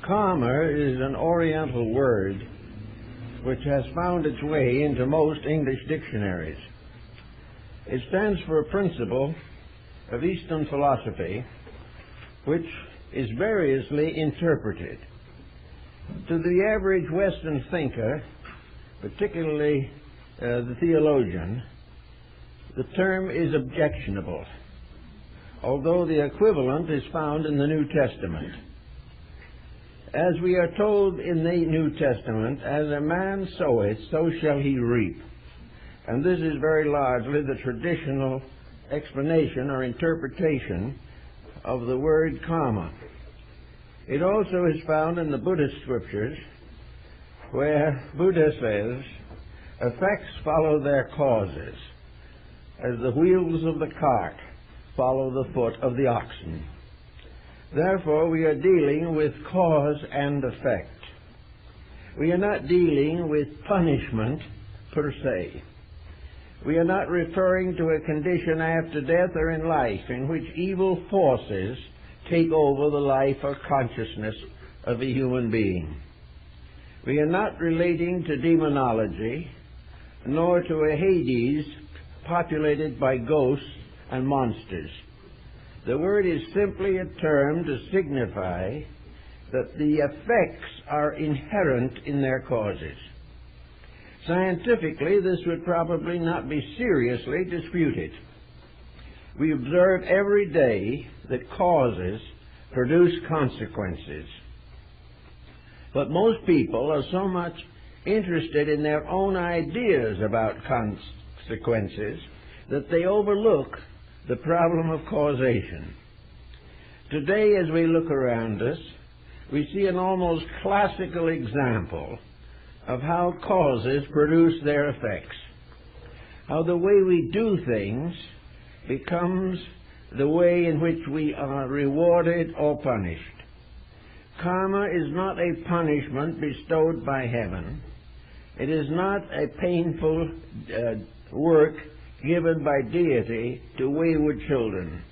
Karma is an Oriental word which has found its way into most English dictionaries. It stands for a principle of Eastern philosophy which is variously interpreted. To the average Western thinker, particularly the theologian, the term is objectionable, although the equivalent is found in the New Testament. As we are told in the New Testament, as a man soweth, so shall he reap. And this is very largely the traditional explanation or interpretation of the word karma. It also is found in the Buddhist scriptures, where Buddha says, effects follow their causes, as the wheels of the cart follow the foot of the oxen. Therefore, we are dealing with cause and effect. We are not dealing with punishment per se. We are not referring to a condition after death or in life in which evil forces take over the life or consciousness of a human being. We are not relating to demonology, nor to a Hades populated by ghosts and monsters. The word is simply a term to signify that the effects are inherent in their causes. Scientifically, this would probably not be seriously disputed. We observe every day that causes produce consequences. But most people are so much interested in their own ideas about consequences that they overlook the problem of causation. Today, as we look around us, we see an almost classical example of how causes produce their effects, how the way we do things becomes the way in which we are rewarded or punished. Karma is not a punishment bestowed by heaven. It is not a painful work given by deity to wayward children.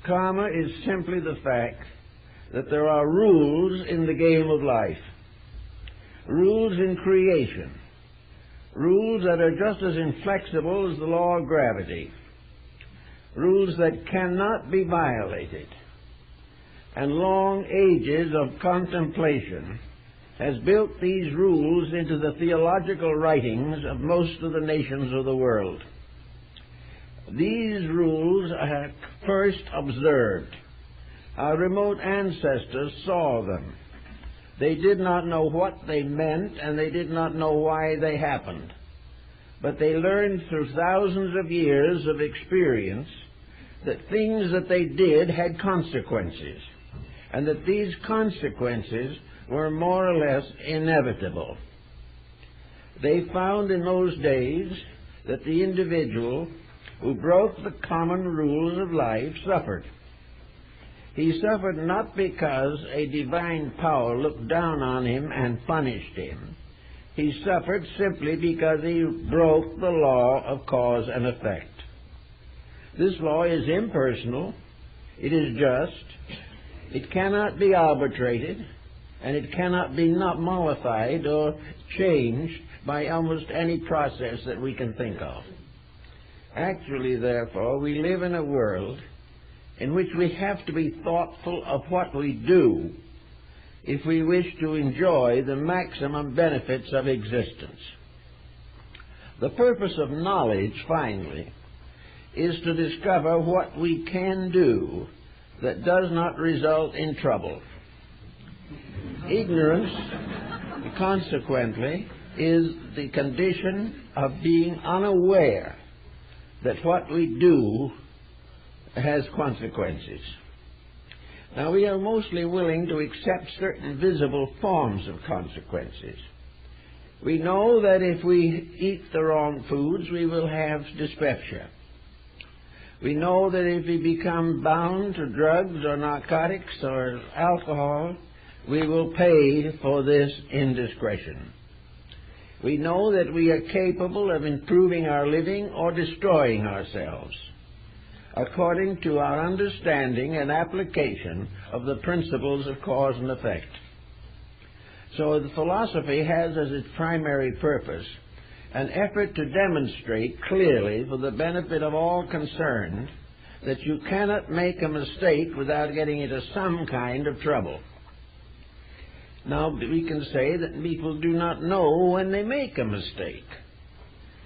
Karma is simply the fact that there are rules in the game of life, rules in creation, rules that are just as inflexible as the law of gravity, rules that cannot be violated. And long ages of contemplation has built these rules into the theological writings of most of the nations of the world. These rules are first observed. Our remote ancestors saw them. They did not know what they meant, and they did not know why they happened. But they learned through thousands of years of experience that things that they did had consequences, and that these consequences were more or less inevitable. They found in those days that the individual who broke the common rules of life suffered. He suffered not because a divine power looked down on him and punished him. He suffered simply because he broke the law of cause and effect. This law is impersonal, it is just, it cannot be arbitrated, and it cannot be not mollified or changed by almost any process that we can think of. Actually, therefore, we live in a world in which we have to be thoughtful of what we do if we wish to enjoy the maximum benefits of existence. The purpose of knowledge, finally, is to discover what we can do that does not result in trouble. Ignorance, consequently, is the condition of being unaware that what we do has consequences. Now, we are mostly willing to accept certain visible forms of consequences. We know that if we eat the wrong foods, we will have dyspepsia. We know that if we become bound to drugs or narcotics or alcohol, we will pay for this indiscretion. We know that we are capable of improving our living or destroying ourselves. according to our understanding and application of the principles of cause and effect. So the philosophy has as its primary purpose an effort to demonstrate clearly for the benefit of all concerned that you cannot make a mistake without getting into some kind of trouble. Now, we can say that people do not know when they make a mistake.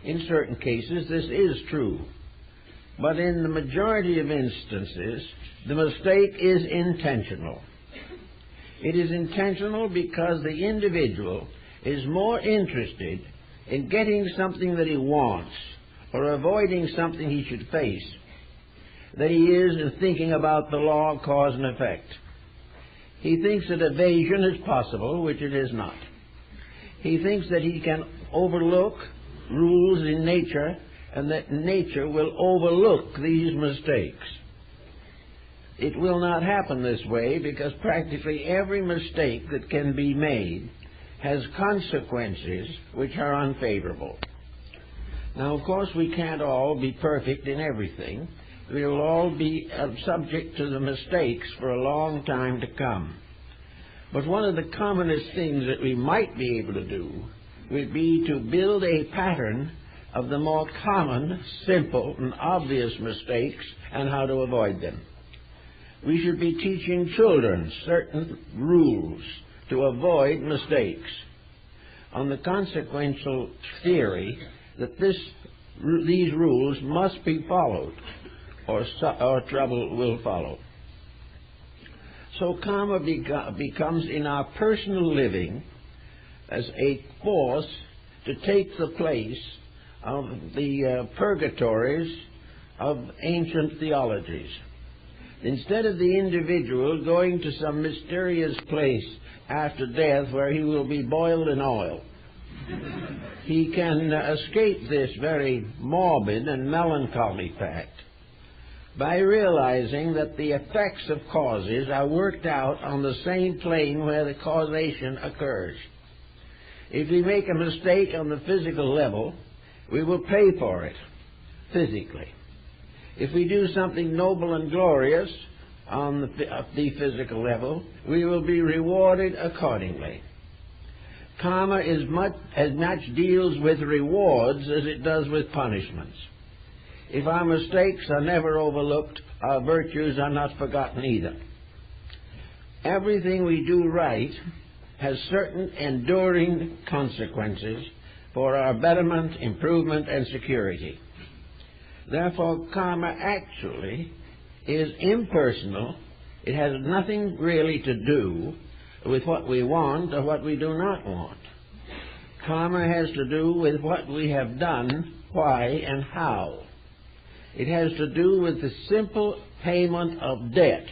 In certain cases, this is true. But in the majority of instances, the mistake is intentional. It is intentional because the individual is more interested in getting something that he wants or avoiding something he should face than he is in thinking about the law of cause and effect. He thinks that evasion is possible, which it is not. He thinks that he can overlook rules in nature and that nature will overlook these mistakes. It will not happen this way because practically every mistake that can be made has consequences which are unfavorable. Now, of course, we can't all be perfect in everything. We will all be subject to the mistakes for a long time to come. But one of the commonest things that we might be able to do would be to build a pattern of the more common, simple, and obvious mistakes and how to avoid them. We should be teaching children certain rules to avoid mistakes on the consequential theory that these rules must be followed or trouble will follow. So karma becomes in our personal living as a force to take the place of the purgatories of ancient theologies. Instead of the individual going to some mysterious place after death where he will be boiled in oil, he can escape this very morbid and melancholy fact by realizing that the effects of causes are worked out on the same plane where the causation occurs. If we make a mistake on the physical level, we will pay for it physically. If we do something noble and glorious on the physical level, we will be rewarded accordingly. Karma as much deals with rewards as it does with punishments. If our mistakes are never overlooked, our virtues are not forgotten either. Everything we do right has certain enduring consequences for our betterment, improvement, and security. Therefore, karma actually is impersonal. It has nothing really to do with what we want or what we do not want. Karma has to do with what we have done, why, and how. It has to do with the simple payment of debt.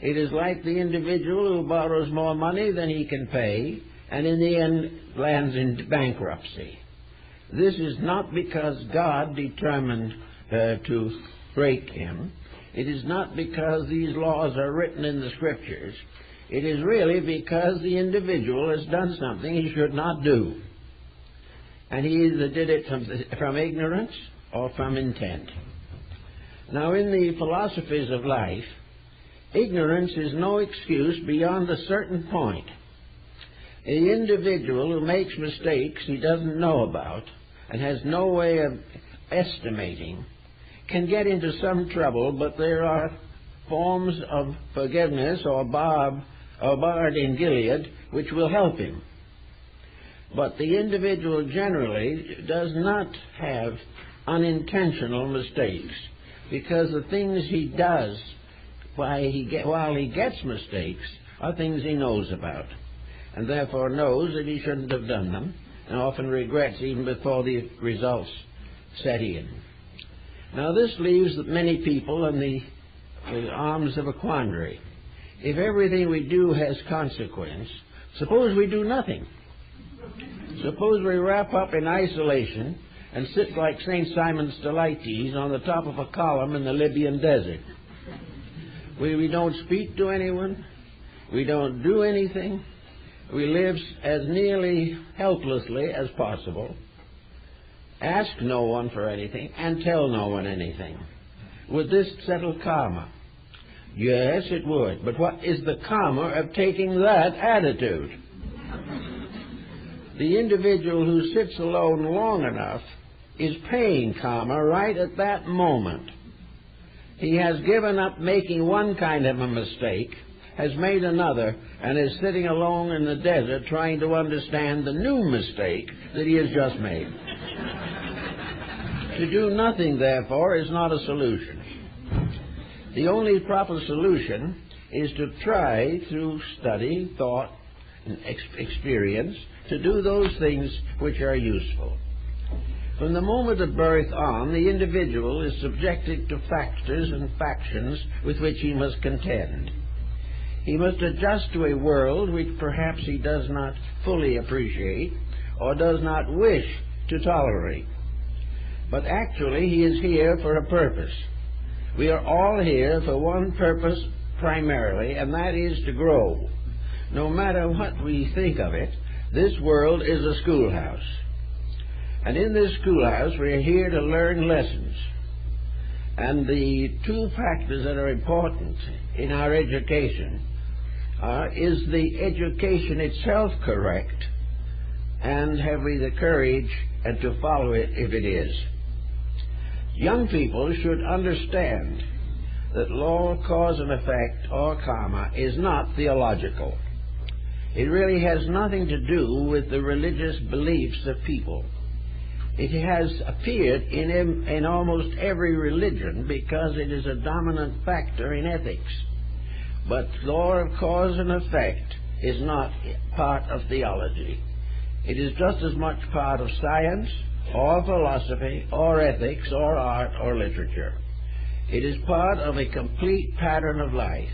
It is like the individual who borrows more money than he can pay and in the end lands in bankruptcy. This is not because God determined to break him. It is not because these laws are written in the Scriptures. It is really because the individual has done something he should not do. And he either did it from ignorance or from intent. Now, in the philosophies of life, ignorance is no excuse beyond a certain point. The individual who makes mistakes he doesn't know about and has no way of estimating can get into some trouble, but there are forms of forgiveness or bard in Gilead which will help him. But the individual generally does not have unintentional mistakes, because the things he does while he gets mistakes are things he knows about, and therefore knows that he shouldn't have done them, and often regrets even before the results set in. Now, this leaves many people in the arms of a quandary. If everything we do has consequence, suppose we do nothing. Suppose we wrap up in isolation and sit like St. Simon Stylites on the top of a column in the Libyan desert. We don't speak to anyone. We don't do anything. We live as nearly helplessly as possible. Ask no one for anything and tell no one anything. Would this settle karma? Yes, it would. But what is the karma of taking that attitude? The individual who sits alone long enough is paying karma right at that moment. He has given up making one kind of a mistake, has made another, and is sitting alone in the desert trying to understand the new mistake that he has just made. To do nothing, therefore, is not a solution. The only proper solution is to try, through study, thought, and experience, to do those things which are useful. From the moment of birth on, the individual is subjected to factors and factions with which he must contend. He must adjust to a world which perhaps he does not fully appreciate or does not wish to tolerate. But actually, he is here for a purpose. We are all here for one purpose primarily, and that is to grow. No matter what we think of it, this world is a schoolhouse. And in this schoolhouse, we are here to learn lessons. And the two factors that are important in our education is the education itself correct, and have we the courage and to follow it if it is. Young people should understand that law, cause and effect, or karma, is not theological. It really has nothing to do with the religious beliefs of people. It has appeared in almost every religion because it is a dominant factor in ethics. But law of cause and effect is not part of theology. It is just as much part of science, or philosophy, or ethics, or art, or literature. It is part of a complete pattern of life.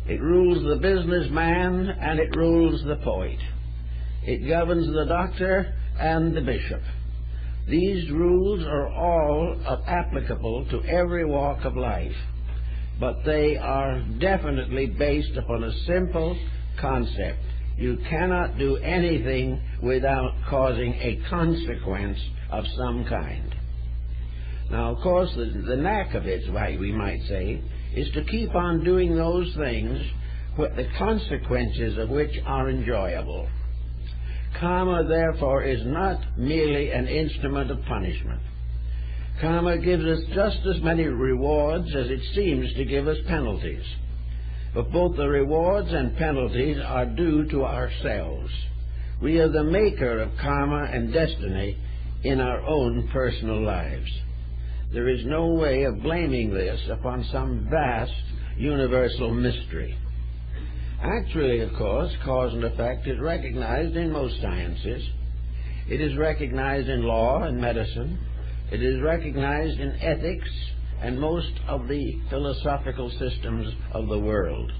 It rules the businessman and it rules the poet. It governs the doctor and the bishop. These rules are all applicable to every walk of life, but they are definitely based upon a simple concept. You cannot do anything without causing a consequence of some kind. Now, of course, the knack of it, we might say, is to keep on doing those things the consequences of which are enjoyable. Karma, therefore, is not merely an instrument of punishment. Karma gives us just as many rewards as it seems to give us penalties. But both the rewards and penalties are due to ourselves. We are the maker of karma and destiny in our own personal lives. There is no way of blaming this upon some vast universal mystery. Actually, of course, cause and effect is recognized in most sciences. It is recognized in law and medicine. It is recognized in ethics and most of the philosophical systems of the world.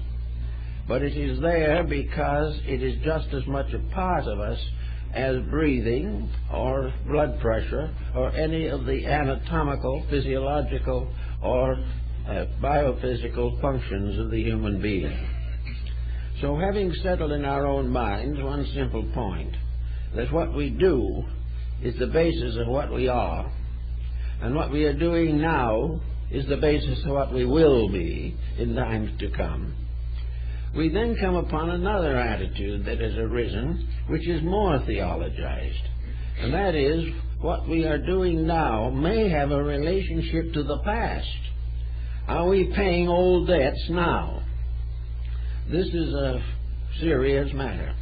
But it is there because it is just as much a part of us as breathing or blood pressure or any of the anatomical, physiological, or biophysical functions of the human being. So having settled in our own minds one simple point, that what we do is the basis of what we are, and what we are doing now is the basis of what we will be in times to come, we then come upon another attitude that has arisen, which is more theologized, and that is what we are doing now may have a relationship to the past. Are we paying old debts now? This is a serious matter,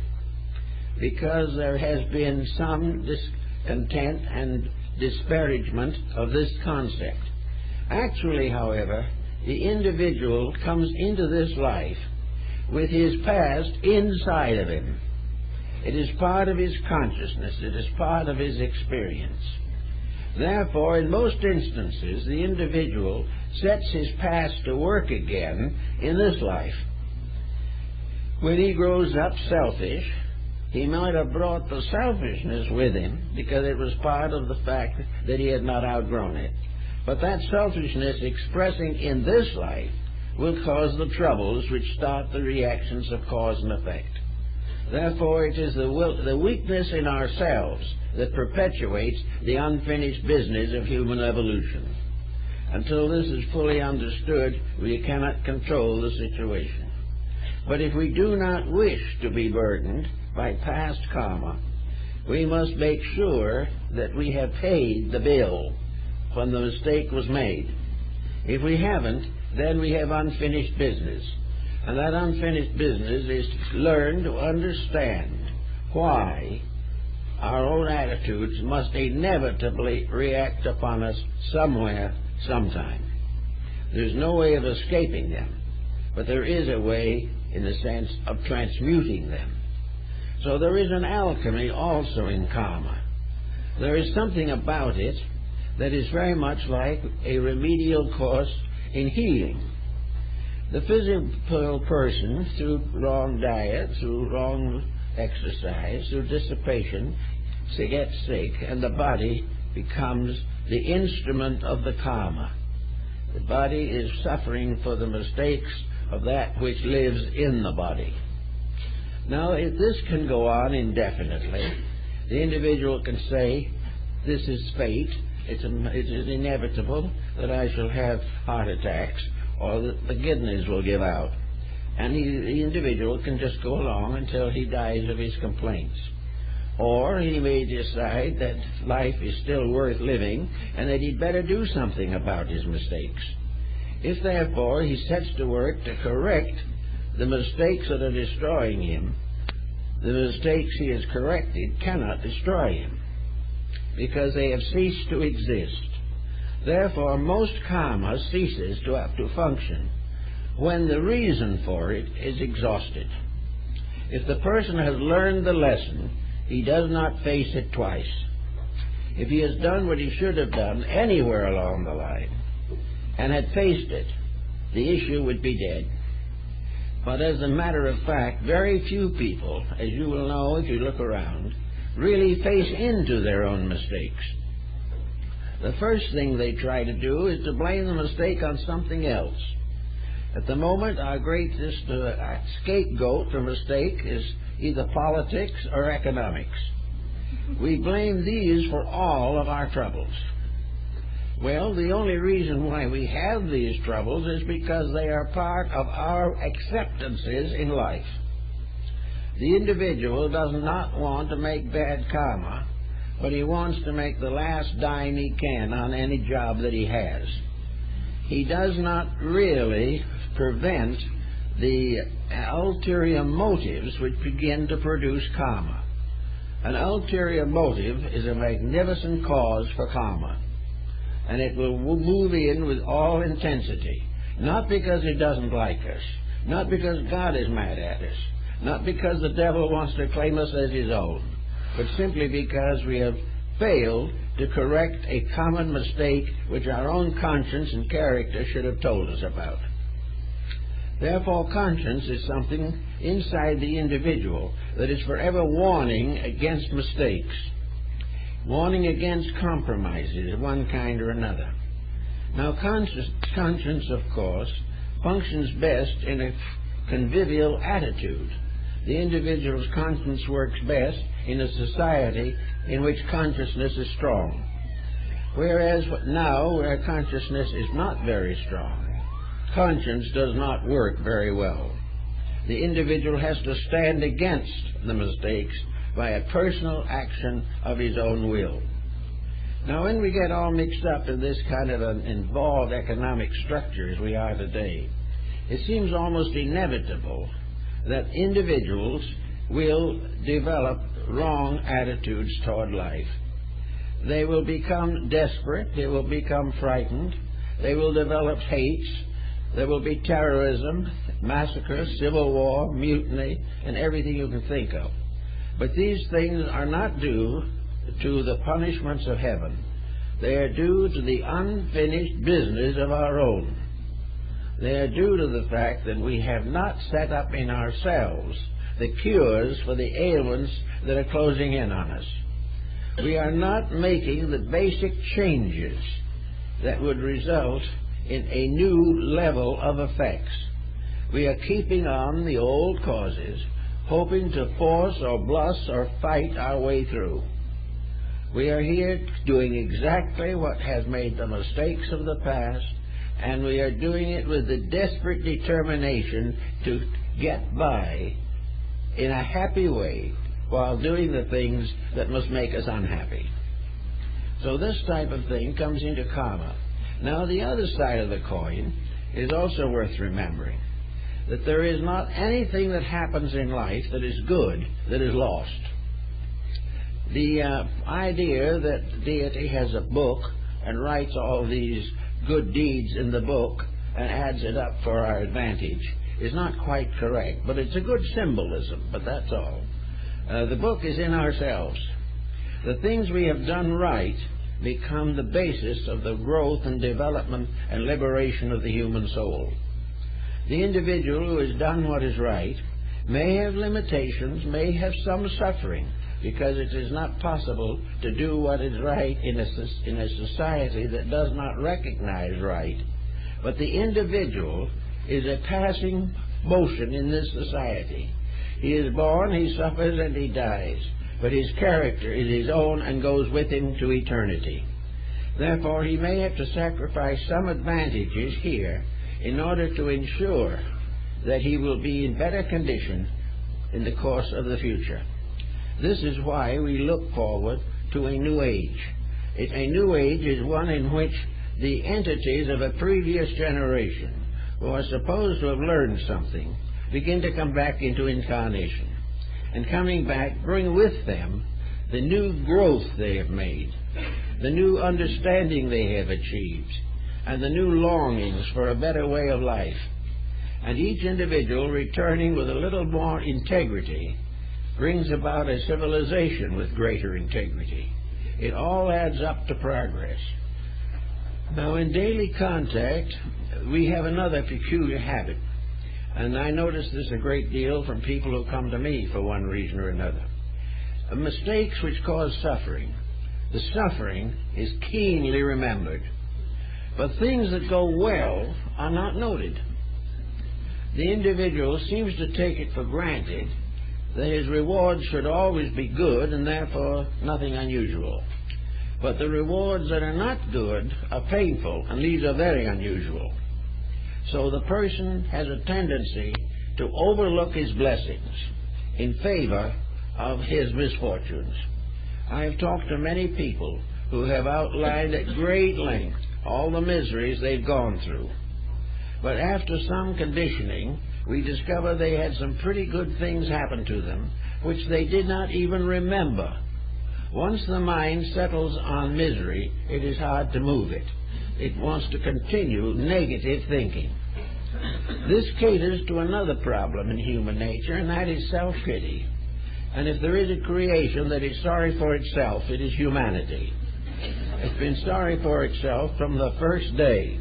because there has been some discontent and disparagement of this concept. Actually, however, the individual comes into this life with his past inside of him. It is part of his consciousness. It is part of his experience. Therefore, in most instances, the individual sets his past to work again in this life. When he grows up selfish, he might have brought the selfishness with him because it was part of the fact that he had not outgrown it. But that selfishness expressing in this life will cause the troubles which start the reactions of cause and effect. Therefore, it is the weakness in ourselves that perpetuates the unfinished business of human evolution. Until this is fully understood, we cannot control the situation. But if we do not wish to be burdened by past karma, we must make sure that we have paid the bill when the mistake was made. If we haven't, then we have unfinished business. And that unfinished business is to learn to understand why our own attitudes must inevitably react upon us somewhere, sometime. There's no way of escaping them, but there is a way in the sense of transmuting them. So there is an alchemy also in karma. There is something about it that is very much like a remedial course in healing. The physical person, through wrong diet, through wrong exercise, through dissipation, gets sick, and the body becomes the instrument of the karma. The body is suffering for the mistakes of that which lives in the body. Now, if this can go on indefinitely, the individual can say, this is fate, it is inevitable that I shall have heart attacks, or that the kidneys will give out. And the individual can just go along until he dies of his complaints. Or he may decide that life is still worth living and that he'd better do something about his mistakes. If, therefore, he sets to work to correct the mistakes that are destroying him, the mistakes he has corrected cannot destroy him, because they have ceased to exist. Therefore, most karma ceases to function when the reason for it is exhausted. If the person has learned the lesson, he does not face it twice. If he has done what he should have done anywhere along the line and had faced it, the issue would be dead. But as a matter of fact, very few people, as you will know if you look around, really face into their own mistakes. The first thing they try to do is to blame the mistake on something else. At the moment, our greatest scapegoat for mistake is either politics or economics. We blame these for all of our troubles. Well, the only reason why we have these troubles is because they are part of our acceptances in life. The individual does not want to make bad karma, but he wants to make the last dime he can on any job that he has. He does not really prevent the ulterior motives which begin to produce karma. An ulterior motive is a magnificent cause for karma, and it will move in with all intensity, not because it doesn't like us, not because God is mad at us, not because the devil wants to claim us as his own, but simply because we have failed to correct a common mistake which our own conscience and character should have told us about. Therefore, conscience is something inside the individual that is forever warning against mistakes, warning against compromises of one kind or another. Now, conscience, of course, functions best in a convivial attitude. The individual's conscience works best in a society in which consciousness is strong. Whereas now, where consciousness is not very strong, conscience does not work very well. The individual has to stand against the mistakes by a personal action of his own will. Now, when we get all mixed up in this kind of an involved economic structure as we are today, it seems almost inevitable that individuals will develop wrong attitudes toward life. They will become desperate, they will become frightened, they will develop hates, there will be terrorism, massacre, civil war, mutiny, and everything you can think of. But these things are not due to the punishments of heaven. They are due to the unfinished business of our own. They are due to the fact that we have not set up in ourselves the cures for the ailments that are closing in on us. We are not making the basic changes that would result in a new level of effects. We are keeping on the old causes, hoping to force or bluff or fight our way through. We are here doing exactly what has made the mistakes of the past, and we are doing it with the desperate determination to get by in a happy way while doing the things that must make us unhappy. So this type of thing comes into karma. Now, the other side of the coin is also worth remembering, that there is not anything that happens in life that is good that is lost. The idea that deity has a book and writes all these good deeds in the book and adds it up for our advantage is not quite correct, but it's a good symbolism, but that's all. The book is in ourselves. The things we have done right become the basis of the growth and development and liberation of the human soul. The individual who has done what is right may have limitations, may have some suffering, because it is not possible to do what is right in a society that does not recognize right. But the individual is a passing motion in this society. He is born, he suffers, and he dies. But his character is his own and goes with him to eternity. Therefore, he may have to sacrifice some advantages here in order to ensure that he will be in better condition in the course of the future. This is why we look forward to a new age. A new age is one in which the entities of a previous generation who are supposed to have learned something begin to come back into incarnation. And coming back, bring with them the new growth they have made, the new understanding they have achieved, and the new longings for a better way of life. And each individual returning with a little more integrity brings about a civilization with greater integrity. It all adds up to progress. Now, in daily contact, we have another peculiar habit, and I notice this a great deal from people who come to me for one reason or another. Mistakes which cause suffering. The suffering is keenly remembered, but things that go well are not noted. The individual seems to take it for granted that his rewards should always be good and therefore nothing unusual. But the rewards that are not good are painful, and these are very unusual. So the person has a tendency to overlook his blessings in favor of his misfortunes. I have talked to many people who have outlined at great length all the miseries they've gone through. But after some conditioning, we discover they had some pretty good things happen to them, which they did not even remember. Once the mind settles on misery, it is hard to move it. It wants to continue negative thinking. This caters to another problem in human nature, and that is self-pity. And if there is a creation that is sorry for itself, it is humanity. It's been sorry for itself from the first day.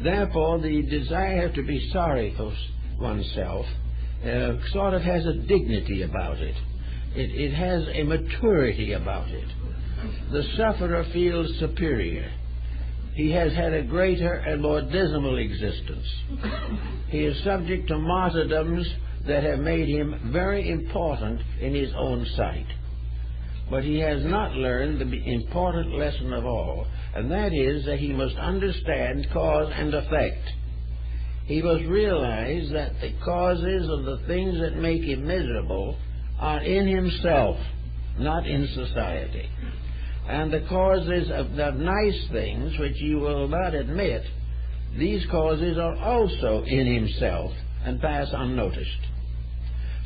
Therefore, the desire to be sorry for oneself sort of has a dignity about it. It has a maturity about it. The sufferer feels superior. He has had a greater and more dismal existence. He is subject to martyrdoms that have made him very important in his own sight. But he has not learned the important lesson of all, and that is that he must understand cause and effect. He must realize that the causes of the things that make him miserable are in himself, not in society. And the causes of the nice things, which you will not admit, these causes are also in himself and pass unnoticed.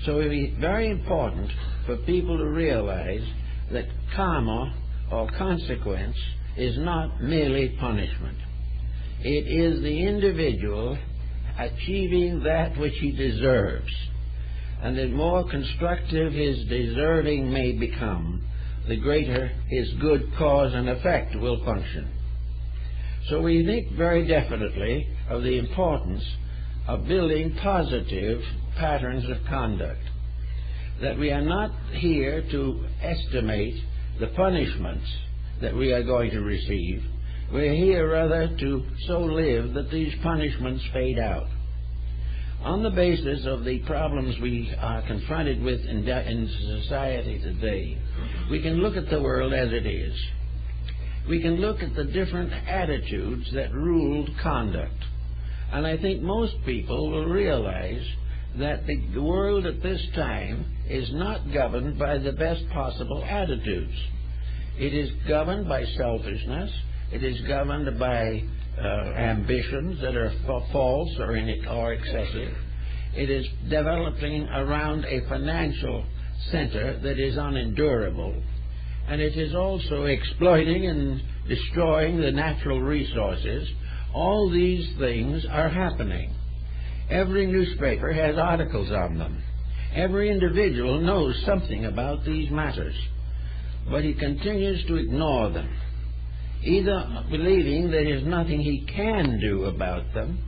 So it is very important for people to realize that karma, or consequence, is not merely punishment. It is the individual achieving that which he deserves. And the more constructive his deserving may become, the greater his good cause and effect will function. So we think very definitely of the importance of building positive patterns of conduct. That we are not here to estimate the punishments that we are going to receive. We're here rather to so live that these punishments fade out. On the basis of the problems we are confronted with in society today, we can look at the world as it is. We can look at the different attitudes that ruled conduct. And I think most people will realize that the world at this time is not governed by the best possible attitudes. It is governed by selfishness. It is governed by ambitions that are false or excessive. It is developing around a financial center that is unendurable. And it is also exploiting and destroying the natural resources. All these things are happening. Every newspaper has articles on them. Every individual knows something about these matters, but he continues to ignore them, either believing there is nothing he can do about them,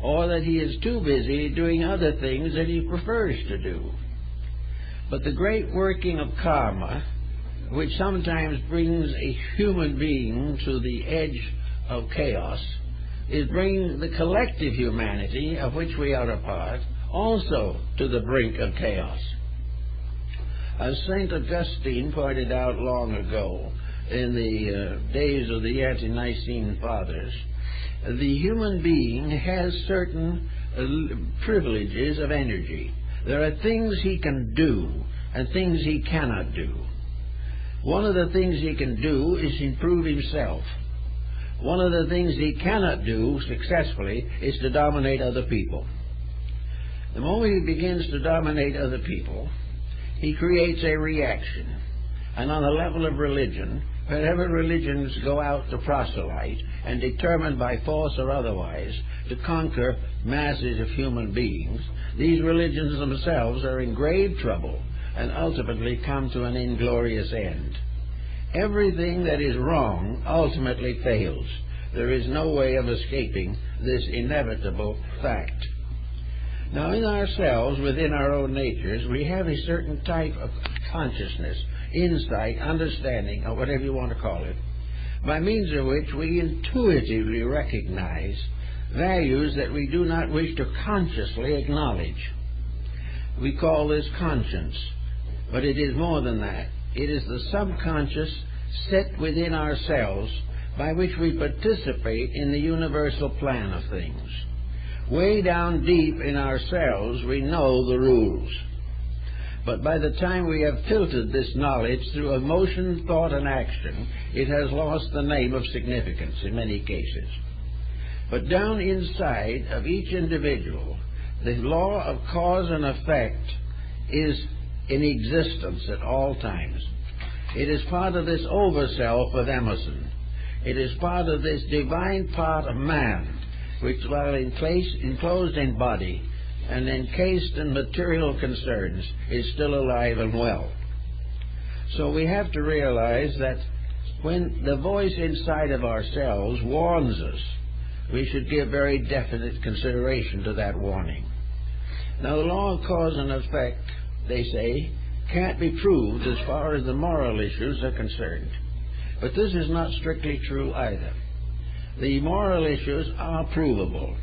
or that he is too busy doing other things that he prefers to do. But the great working of karma, which sometimes brings a human being to the edge of chaos, is bringing the collective humanity, of which we are a part, also to the brink of chaos. As St. Augustine pointed out long ago, in the days of the ante-Nicene Fathers, the human being has certain privileges of energy. There are things he can do and things he cannot do. One of the things he can do is improve himself. One of the things he cannot do successfully is to dominate other people. The moment he begins to dominate other people, he creates a reaction. And on the level of religion, whenever religions go out to proselyte and determine by force or otherwise to conquer masses of human beings, these religions themselves are in grave trouble and ultimately come to an inglorious end. Everything that is wrong ultimately fails. There is no way of escaping this inevitable fact. Now, in ourselves, within our own natures, we have a certain type of consciousness, insight, understanding, or whatever you want to call it, by means of which we intuitively recognize values that we do not wish to consciously acknowledge. We call this conscience, but it is more than that. It is the subconscious set within ourselves by which we participate in the universal plan of things. Way down deep in ourselves, we know the rules. But by the time we have filtered this knowledge through emotion, thought, and action, it has lost the name of significance in many cases. But down inside of each individual, the law of cause and effect is in existence at all times. It is part of this over-self of Emerson. It is part of this divine part of man, which, while enclosed in body and encased in material concerns, is still alive and well. So we have to realize that when the voice inside of ourselves warns us, we should give very definite consideration to that warning. Now, the law of cause and effect, they say, can't be proved as far as the moral issues are concerned. But this is not strictly true either. The moral issues are provable,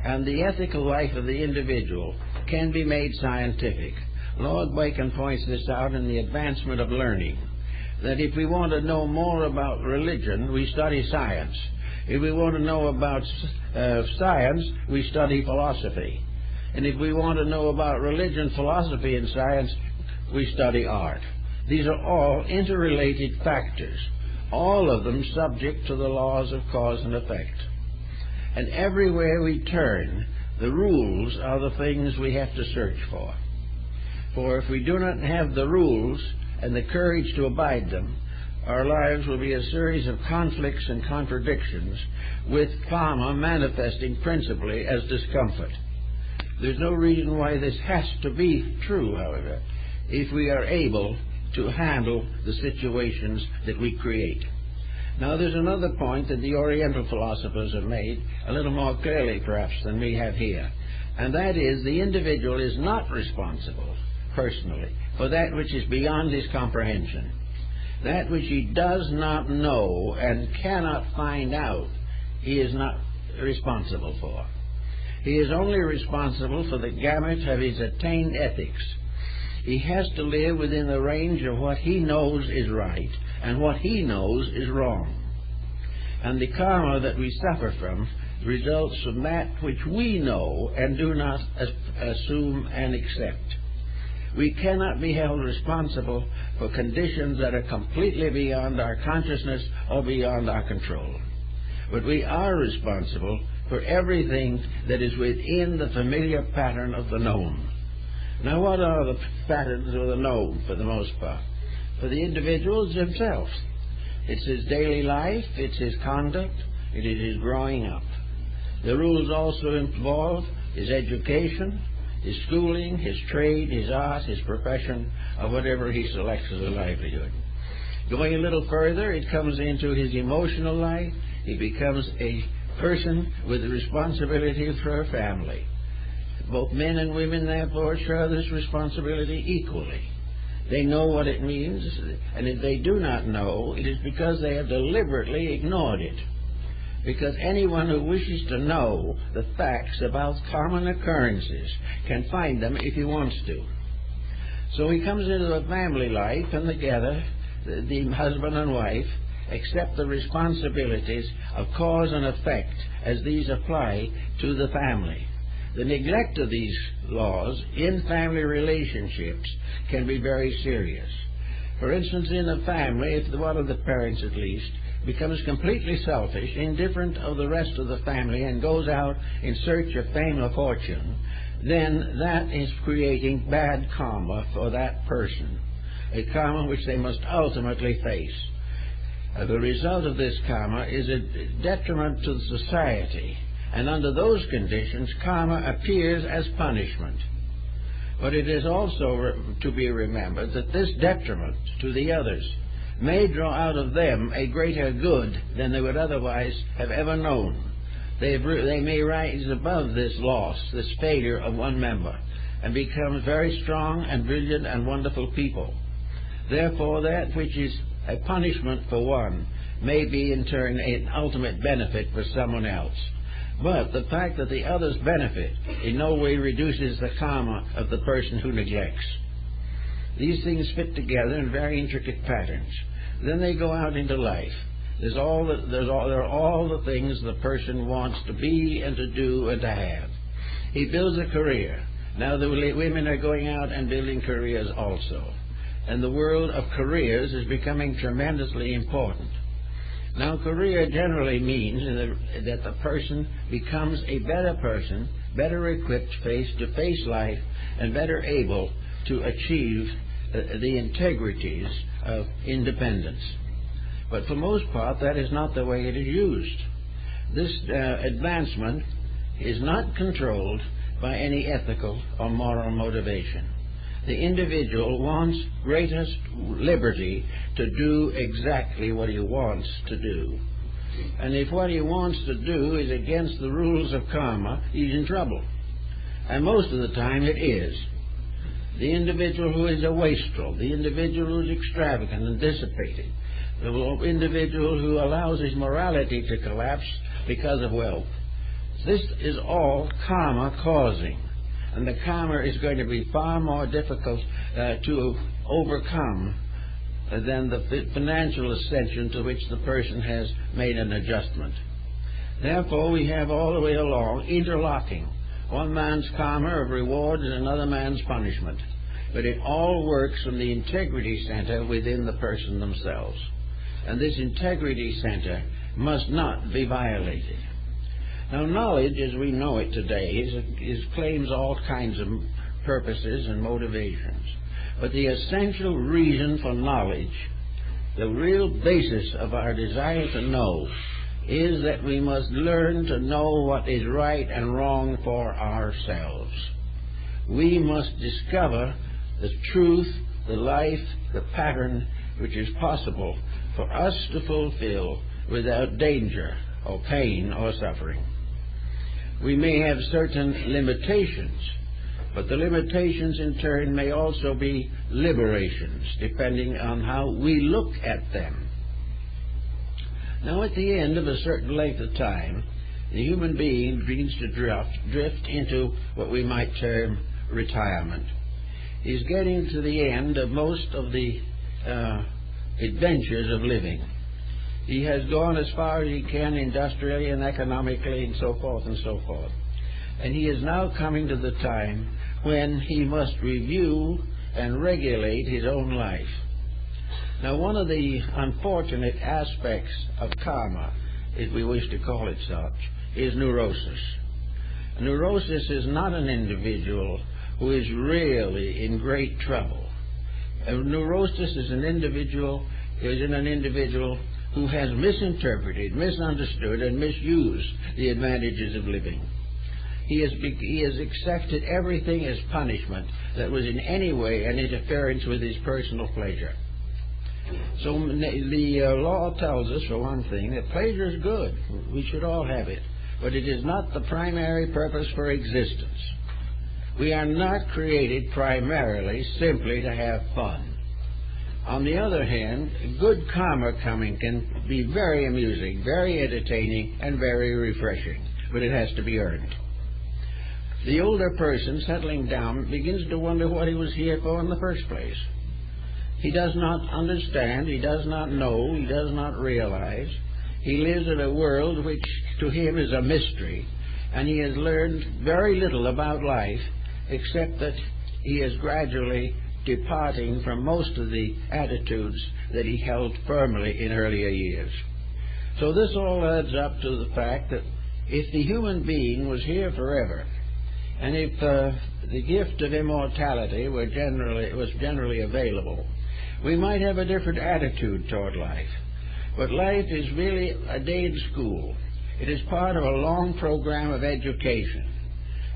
and the ethical life of the individual can be made scientific. Lord Bacon points this out in The Advancement of Learning, that if we want to know more about religion, we study science. If we want to know about science, we study philosophy. And if we want to know about religion, philosophy, and science, we study art. These are all interrelated factors, all of them subject to the laws of cause and effect. And everywhere we turn, the rules are the things we have to search for. For if we do not have the rules and the courage to abide them, our lives will be a series of conflicts and contradictions, with karma manifesting principally as discomfort. There's no reason why this has to be true, however, if we are able to handle the situations that we create. Now, there's another point that the Oriental philosophers have made, a little more clearly perhaps than we have here, and that is the individual is not responsible, personally, for that which is beyond his comprehension. That which he does not know and cannot find out, he is not responsible for. He is only responsible for the gamut of his attained ethics. He has to live within the range of what he knows is right and what he knows is wrong. And the karma that we suffer from results from that which we know and do not assume and accept. We cannot be held responsible for conditions that are completely beyond our consciousness or beyond our control. But we are responsible for everything that is within the familiar pattern of the known. Now, what are the patterns of the known for the most part? For the individuals themselves. It's his daily life, it's his conduct, it is his growing up. The rules also involve his education, his schooling, his trade, his art, his profession, or whatever he selects as a livelihood. Going a little further, it comes into his emotional life. He becomes a person with a responsibility for a family. Both men and women, therefore, share this responsibility equally. They know what it means, and if they do not know, it is because they have deliberately ignored it. Because anyone who wishes to know the facts about common occurrences can find them if he wants to. So he comes into a family life, and together, the husband and wife accept the responsibilities of cause and effect as these apply to the family. The neglect of these laws in family relationships can be very serious. For instance, in a family, if one of the parents at least becomes completely selfish, indifferent of the rest of the family, and goes out in search of fame or fortune, then that is creating bad karma for that person, a karma which they must ultimately face. The result of this karma is a detriment to the society, and under those conditions, karma appears as punishment. But it is also to be remembered that this detriment to the others may draw out of them a greater good than they would otherwise have ever known. They may rise above this loss, this failure of one member, and become very strong and brilliant and wonderful people. Therefore, that which is a punishment for one may be in turn an ultimate benefit for someone else. But the fact that the others benefit in no way reduces the karma of the person who neglects. These things fit together in very intricate patterns. Then they go out into life. There are all the things the person wants to be and to do and to have. He builds a career. Now the women are going out and building careers also. And the world of careers is becoming tremendously important. Now, career generally means that the person becomes a better person, better equipped to face life, and better able to achieve the integrities of independence. But for most part, that is not the way it is used. This advancement is not controlled by any ethical or moral motivation. The individual wants greatest liberty to do exactly what he wants to do. And if what he wants to do is against the rules of karma, he's in trouble. And most of the time it is. The individual who is a wastrel, the individual who is extravagant and dissipated, the individual who allows his morality to collapse because of wealth. This is all karma causing. And the karma is going to be far more difficult to overcome than the financial ascension to which the person has made an adjustment. Therefore, we have all the way along interlocking one man's karma of reward and another man's punishment. But it all works from the integrity center within the person themselves. And this integrity center must not be violated. Now, knowledge, as we know it today, claims all kinds of purposes and motivations. But the essential reason for knowledge, the real basis of our desire to know, is that we must learn to know what is right and wrong for ourselves. We must discover the truth, the life, the pattern which is possible for us to fulfill without danger or pain or suffering. We may have certain limitations, but the limitations in turn may also be liberations, depending on how we look at them. Now, at the end of a certain length of time, the human being begins to drift into what we might term retirement. He's getting to the end of most of the adventures of living. He has gone as far as he can industrially and economically and so forth and so forth. And he is now coming to the time when he must review and regulate his own life. Now, one of the unfortunate aspects of karma, if we wish to call it such, is neurosis. Neurosis is not an individual who is really in great trouble. Neurosis is an individual who has misinterpreted, misunderstood, and misused the advantages of living. He has accepted everything as punishment that was in any way an interference with his personal pleasure. So the law tells us, for one thing, that pleasure is good. We should all have it. But it is not the primary purpose for existence. We are not created primarily simply to have fun. On the other hand, good karma coming can be very amusing, very entertaining, and very refreshing. But it has to be earned. The older person settling down begins to wonder what he was here for in the first place. He does not understand, he does not know, he does not realize. He lives in a world which to him is a mystery, and he has learned very little about life except that he is gradually departing from most of the attitudes that he held firmly in earlier years. So this all adds up to the fact that if the human being was here forever, and if the gift of immortality was generally available, we might have a different attitude toward life. But life is really a day in school. It is part of a long program of education.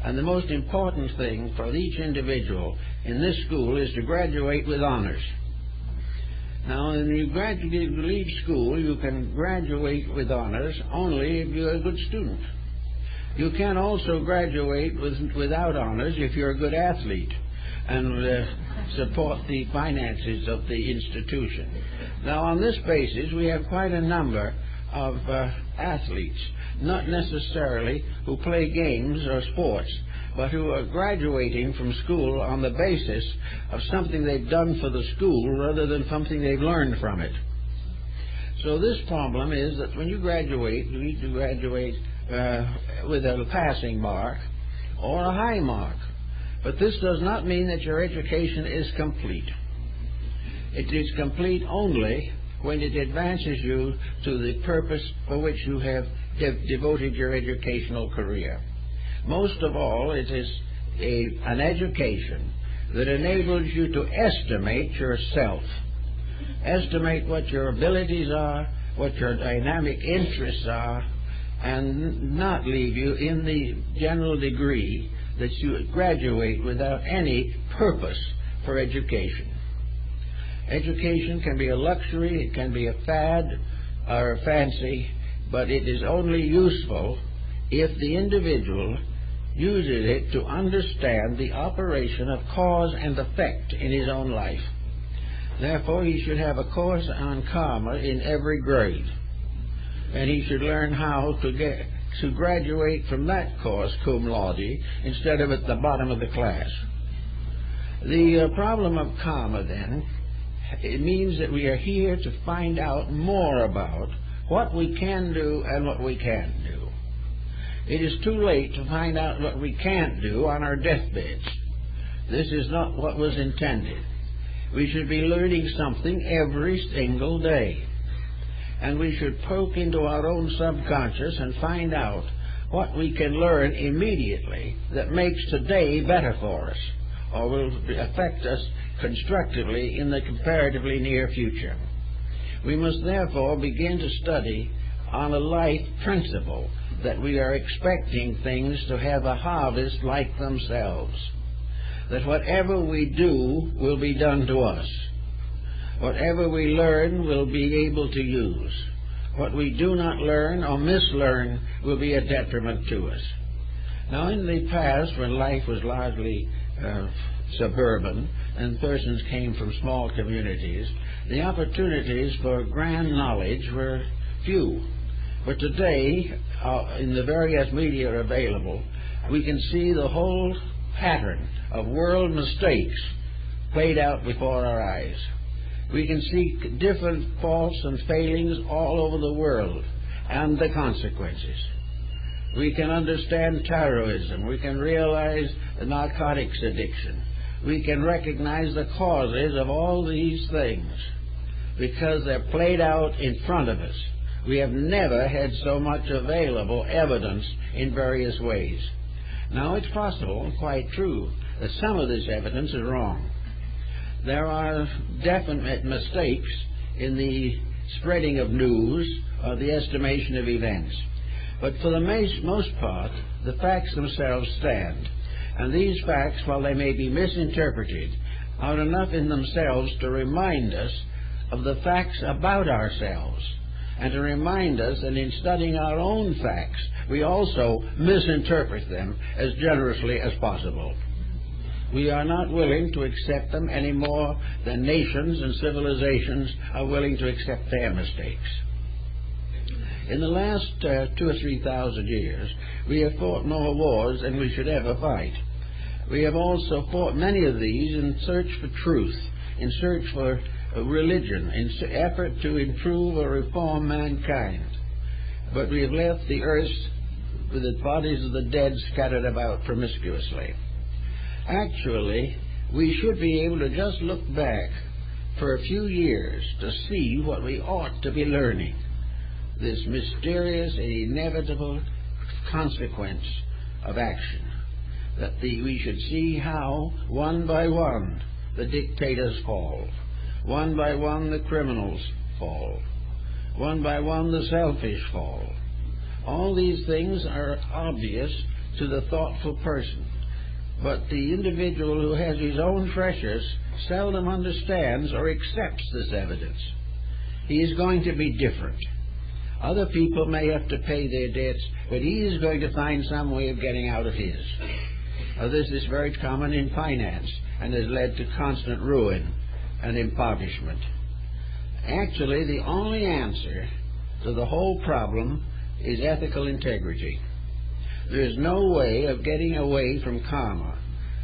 And the most important thing for each individual in this school is to graduate with honors. Now, when you leave school, you can graduate with honors only if you're a good student. You can also graduate without honors if you're a good athlete and support the finances of the institution. Now, on this basis, we have quite a number of athletes, not necessarily who play games or sports, but who are graduating from school on the basis of something they've done for the school rather than something they've learned from it. So this problem is that when you graduate, you need to graduate with a passing mark or a high mark. But this does not mean that your education is complete. It is complete only when it advances you to the purpose for which you have devoted your educational career. Most of all, it is an education that enables you to estimate yourself, estimate what your abilities are, what your dynamic interests are, and not leave you in the general degree that you graduate without any purpose for education. Education can be a luxury, it can be a fad or a fancy, but it is only useful if the individual uses it to understand the operation of cause and effect in his own life. Therefore, he should have a course on karma in every grade, and he should learn how to graduate from that course cum laude instead of at the bottom of the class. The problem of karma, then, it means that we are here to find out more about what we can do and what we can't do. It is too late to find out what we can't do on our deathbeds. This is not what was intended. We should be learning something every single day. And we should poke into our own subconscious and find out what we can learn immediately that makes today better for us, or will affect us constructively in the comparatively near future. We must therefore begin to study on a life principle that we are expecting things to have a harvest like themselves, that whatever we do will be done to us. Whatever we learn we'll be able to use. What we do not learn or mislearn will be a detriment to us. Now, in the past, when life was largely suburban and persons came from small communities, the opportunities for grand knowledge were few. But today, in the various media available, we can see the whole pattern of world mistakes played out before our eyes. We can see different faults and failings all over the world and the consequences. We can understand terrorism. We can realize the narcotics addiction. We can recognize the causes of all these things because they're played out in front of us. We have never had so much available evidence in various ways. Now, it's possible, and quite true, that some of this evidence is wrong. There are definite mistakes in the spreading of news or the estimation of events. But for the most part, the facts themselves stand. And these facts, while they may be misinterpreted, are enough in themselves to remind us of the facts about ourselves, and to remind us that in studying our own facts, we also misinterpret them as generously as possible. We are not willing to accept them any more than nations and civilizations are willing to accept their mistakes. In the last 2,000 or 3,000 years, we have fought more wars than we should ever fight. We have also fought many of these in search for truth, in search for religion, in effort to improve or reform mankind. But we have left the earth with the bodies of the dead scattered about promiscuously. Actually, we should be able to just look back for a few years to see what we ought to be learning. This mysterious and inevitable consequence of action. That we should see how, one by one, the dictators fall. One by one, the criminals fall. One by one, the selfish fall. All these things are obvious to the thoughtful person. But the individual who has his own pressures seldom understands or accepts this evidence. He is going to be different. Other people may have to pay their debts, but he is going to find some way of getting out of his. This is very common in finance and has led to constant ruin and impoverishment. Actually, the only answer to the whole problem is ethical integrity. There is no way of getting away from karma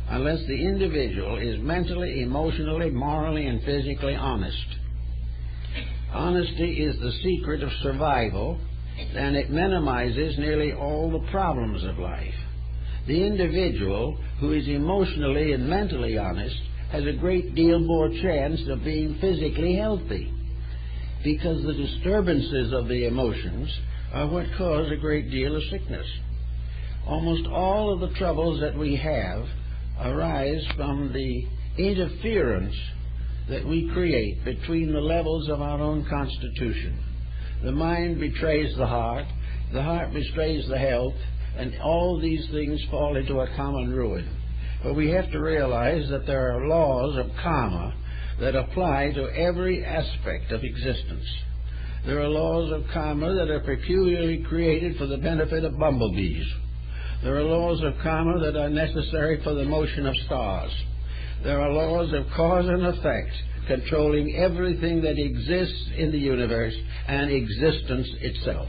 unless the individual is mentally, emotionally, morally, and physically honest. Honesty is the secret of survival, and it minimizes nearly all the problems of life. The individual who is emotionally and mentally honest has a great deal more chance of being physically healthy, because the disturbances of the emotions are what cause a great deal of sickness. Almost all of the troubles that we have arise from the interference that we create between the levels of our own constitution. The mind betrays the heart betrays the health, and all these things fall into a common ruin. But we have to realize that there are laws of karma that apply to every aspect of existence. There are laws of karma that are peculiarly created for the benefit of bumblebees. There are laws of karma that are necessary for the motion of stars. There are laws of cause and effect controlling everything that exists in the universe and existence itself.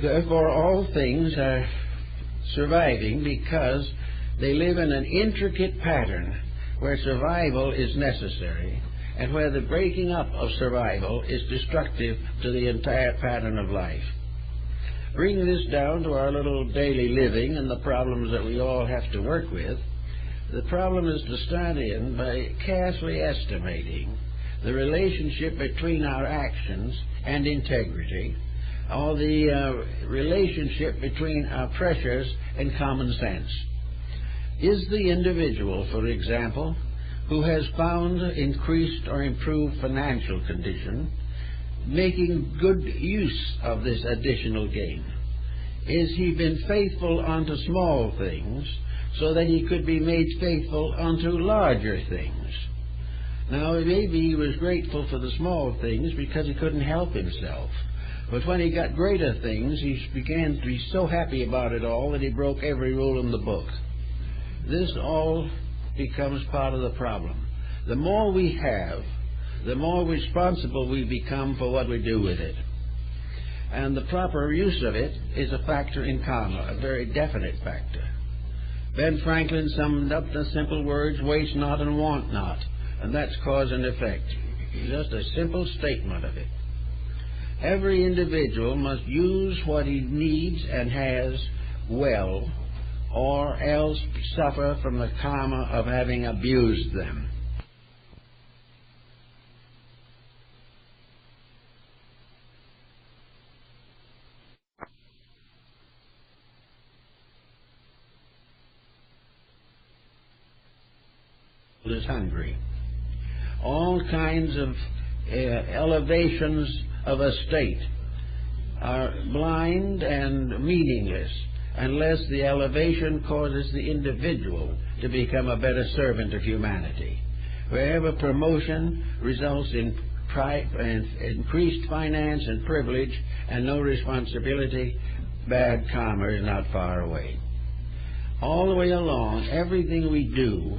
Therefore, all things are surviving because they live in an intricate pattern where survival is necessary and where the breaking up of survival is destructive to the entire pattern of life. Bring this down to our little daily living and the problems that we all have to work with. The problem is to start in by carefully estimating the relationship between our actions and integrity, or the relationship between our pressures and common sense. Is the individual, for example, who has found increased or improved financial condition making good use of this additional gain? Is he been faithful unto small things so that he could be made faithful unto larger things? Now, maybe he was grateful for the small things because he couldn't help himself. But when he got greater things, he began to be so happy about it all that he broke every rule in the book. This all becomes part of the problem. The more we have, the more responsible we become for what we do with it. And the proper use of it is a factor in karma, a very definite factor. Ben Franklin summed up the simple words, waste not and want not, and that's cause and effect. Just a simple statement of it. Every individual must use what he needs and has well, or else suffer from the karma of having abused them. Is hungry. All kinds of elevations of a state are blind and meaningless unless the elevation causes the individual to become a better servant of humanity. Wherever promotion results in increased finance and privilege and no responsibility, bad karma is not far away. All the way along, everything we do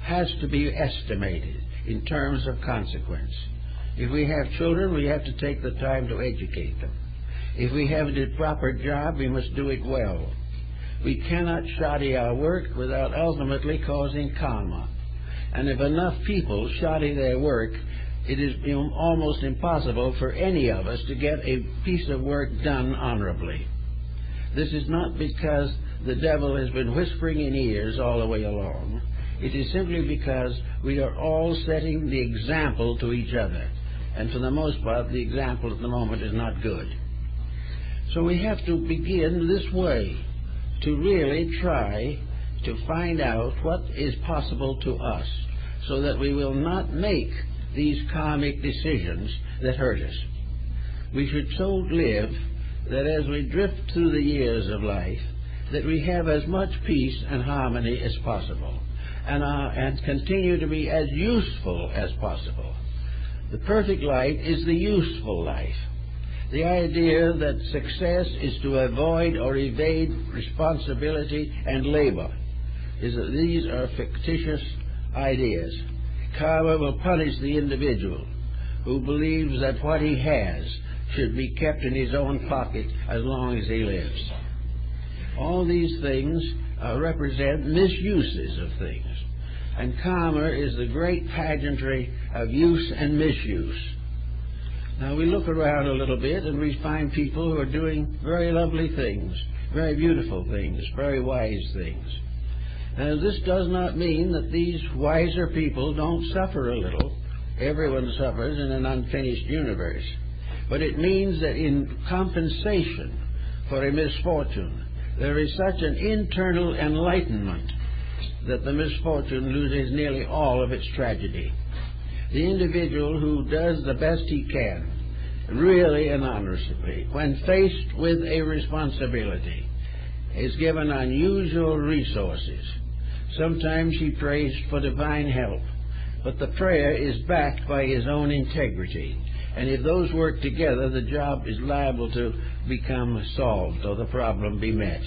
has to be estimated in terms of consequence. If we have children, we have to take the time to educate them. If we have the proper job, we must do it well. We cannot shoddy our work without ultimately causing karma. And if enough people shoddy their work, it is almost impossible for any of us to get a piece of work done honorably. This is not because the devil has been whispering in ears all the way along. It is simply because we are all setting the example to each other. And for the most part, the example at the moment is not good. So we have to begin this way, to really try to find out what is possible to us, so that we will not make these karmic decisions that hurt us. We should so live that as we drift through the years of life, that we have as much peace and harmony as possible, and continue to be as useful as possible. The perfect life is the useful life. The idea that success is to avoid or evade responsibility and labor is that these are fictitious ideas. Karma will punish the individual who believes that what he has should be kept in his own pocket as long as he lives. All these things represent misuses of things. And karma is the great pageantry of use and misuse. Now we look around a little bit and we find people who are doing very lovely things, very beautiful things, very wise things. Now this does not mean that these wiser people don't suffer a little. Everyone suffers in an unfinished universe. But it means that in compensation for a misfortune, there is such an internal enlightenment that the misfortune loses nearly all of its tragedy. The individual who does the best he can, really and honestly, when faced with a responsibility, is given unusual resources. Sometimes he prays for divine help, but the prayer is backed by his own integrity. And if those work together, the job is liable to become solved or the problem be met.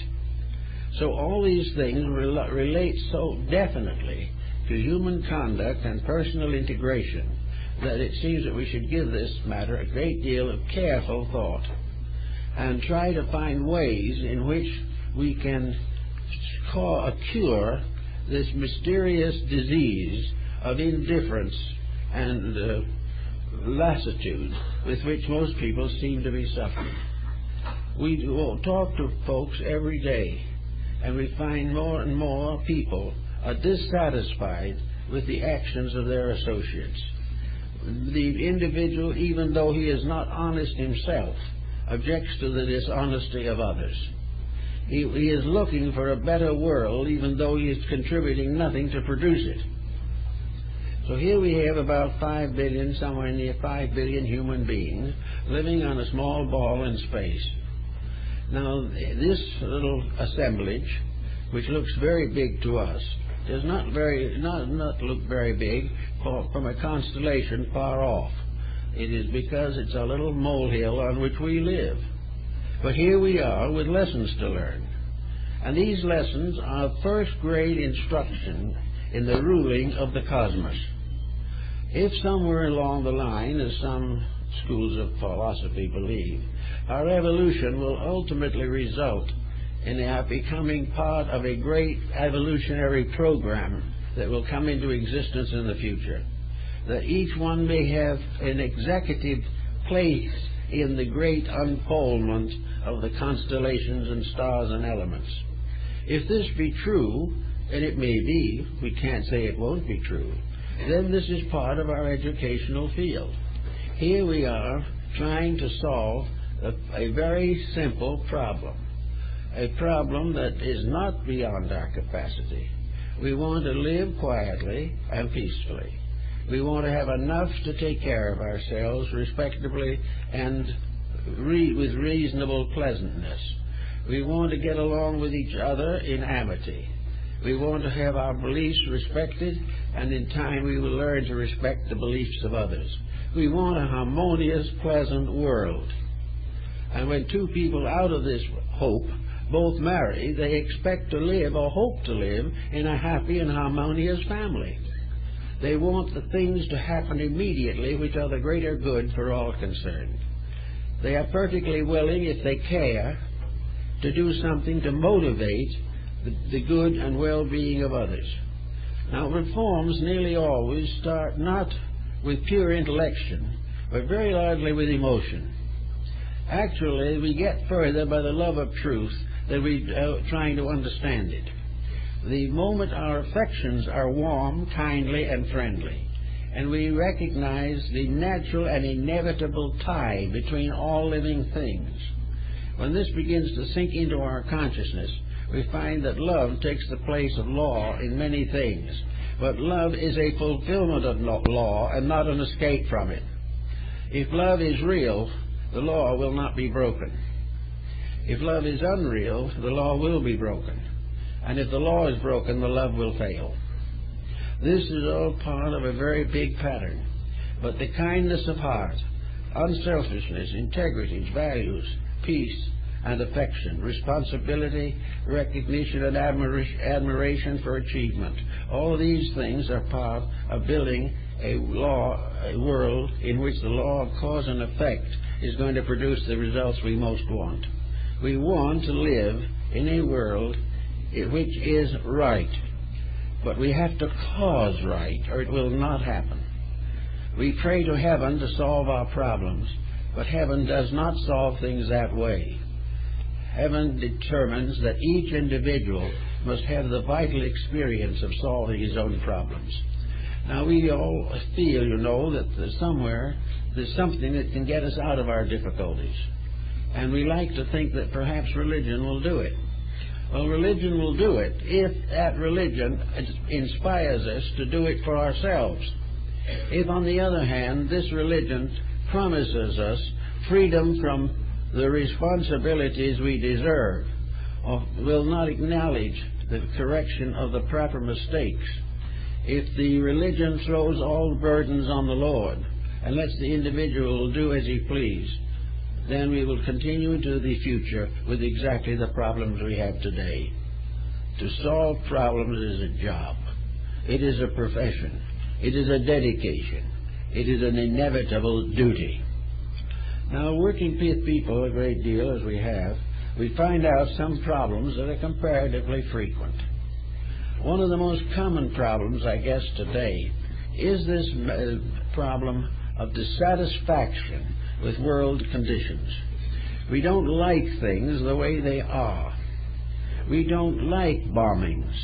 So all these things relate so definitely to human conduct and personal integration that it seems that we should give this matter a great deal of careful thought and try to find ways in which we can cure this mysterious disease of indifference and lassitude with which most people seem to be suffering. We talk to folks every day, and we find more and more people are dissatisfied with the actions of their associates. The individual, even though he is not honest himself, objects to the dishonesty of others. He is looking for a better world, even though he is contributing nothing to produce it. So here we have about 5 billion, somewhere near 5 billion human beings living on a small ball in space. Now, this little assemblage, which looks very big to us, does not look very big from a constellation far off. It is because it's a little molehill on which we live. But here we are with lessons to learn. And these lessons are first-grade instruction in the ruling of the cosmos. If somewhere along the line, as some schools of philosophy believe, our evolution will ultimately result in our becoming part of a great evolutionary program that will come into existence in the future, that each one may have an executive place in the great unfoldment of the constellations and stars and elements. If this be true, and it may be, we can't say it won't be true, then this is part of our educational field. Here we are trying to solve a very simple problem, a problem that is not beyond our capacity. We want to live quietly and peacefully. We want to have enough to take care of ourselves respectably and with reasonable pleasantness. We want to get along with each other in amity. We want to have our beliefs respected, and in time we will learn to respect the beliefs of others. We want a harmonious, pleasant world. And when two people out of this hope both marry, they expect to live or hope to live in a happy and harmonious family. They want the things to happen immediately which are the greater good for all concerned. They are perfectly willing, if they care, to do something to motivate the good and well-being of others. Now, reforms nearly always start not with pure intellection, but very largely with emotion. Actually, we get further by the love of truth than we trying to understand it. The moment our affections are warm, kindly, and friendly, and we recognize the natural and inevitable tie between all living things, when this begins to sink into our consciousness, we find that love takes the place of law in many things. But love is a fulfillment of law and not an escape from it. If love is real, the law will not be broken. If love is unreal, the law will be broken. And if the law is broken, the love will fail. This is all part of a very big pattern. But the kindness of heart, unselfishness, integrity, values, peace, and affection, responsibility, recognition, and admiration for achievement, all these things are part of building a world in which the law of cause and effect is going to produce the results we most want. We want to live in a world which is right, but we have to cause right, or it will not happen. We pray to heaven to solve our problems, but heaven does not solve things that way. Heaven determines that each individual must have the vital experience of solving his own problems. Now, we all feel, that there's something that can get us out of our difficulties. And we like to think that perhaps religion will do it. Well, religion will do it if that religion inspires us to do it for ourselves. If, on the other hand, this religion promises us freedom from the responsibilities we deserve, or will not acknowledge the correction of the proper mistakes, if the religion throws all burdens on the Lord and lets the individual do as he please, then we will continue into the future with exactly the problems we have today. To solve problems is a job. It is a profession. It is a dedication. It is an inevitable duty. Now, working with people a great deal as we have, we find out some problems that are comparatively frequent. One of the most common problems, I guess, today is this problem of dissatisfaction with world conditions. We don't like things the way they are. We don't like bombings.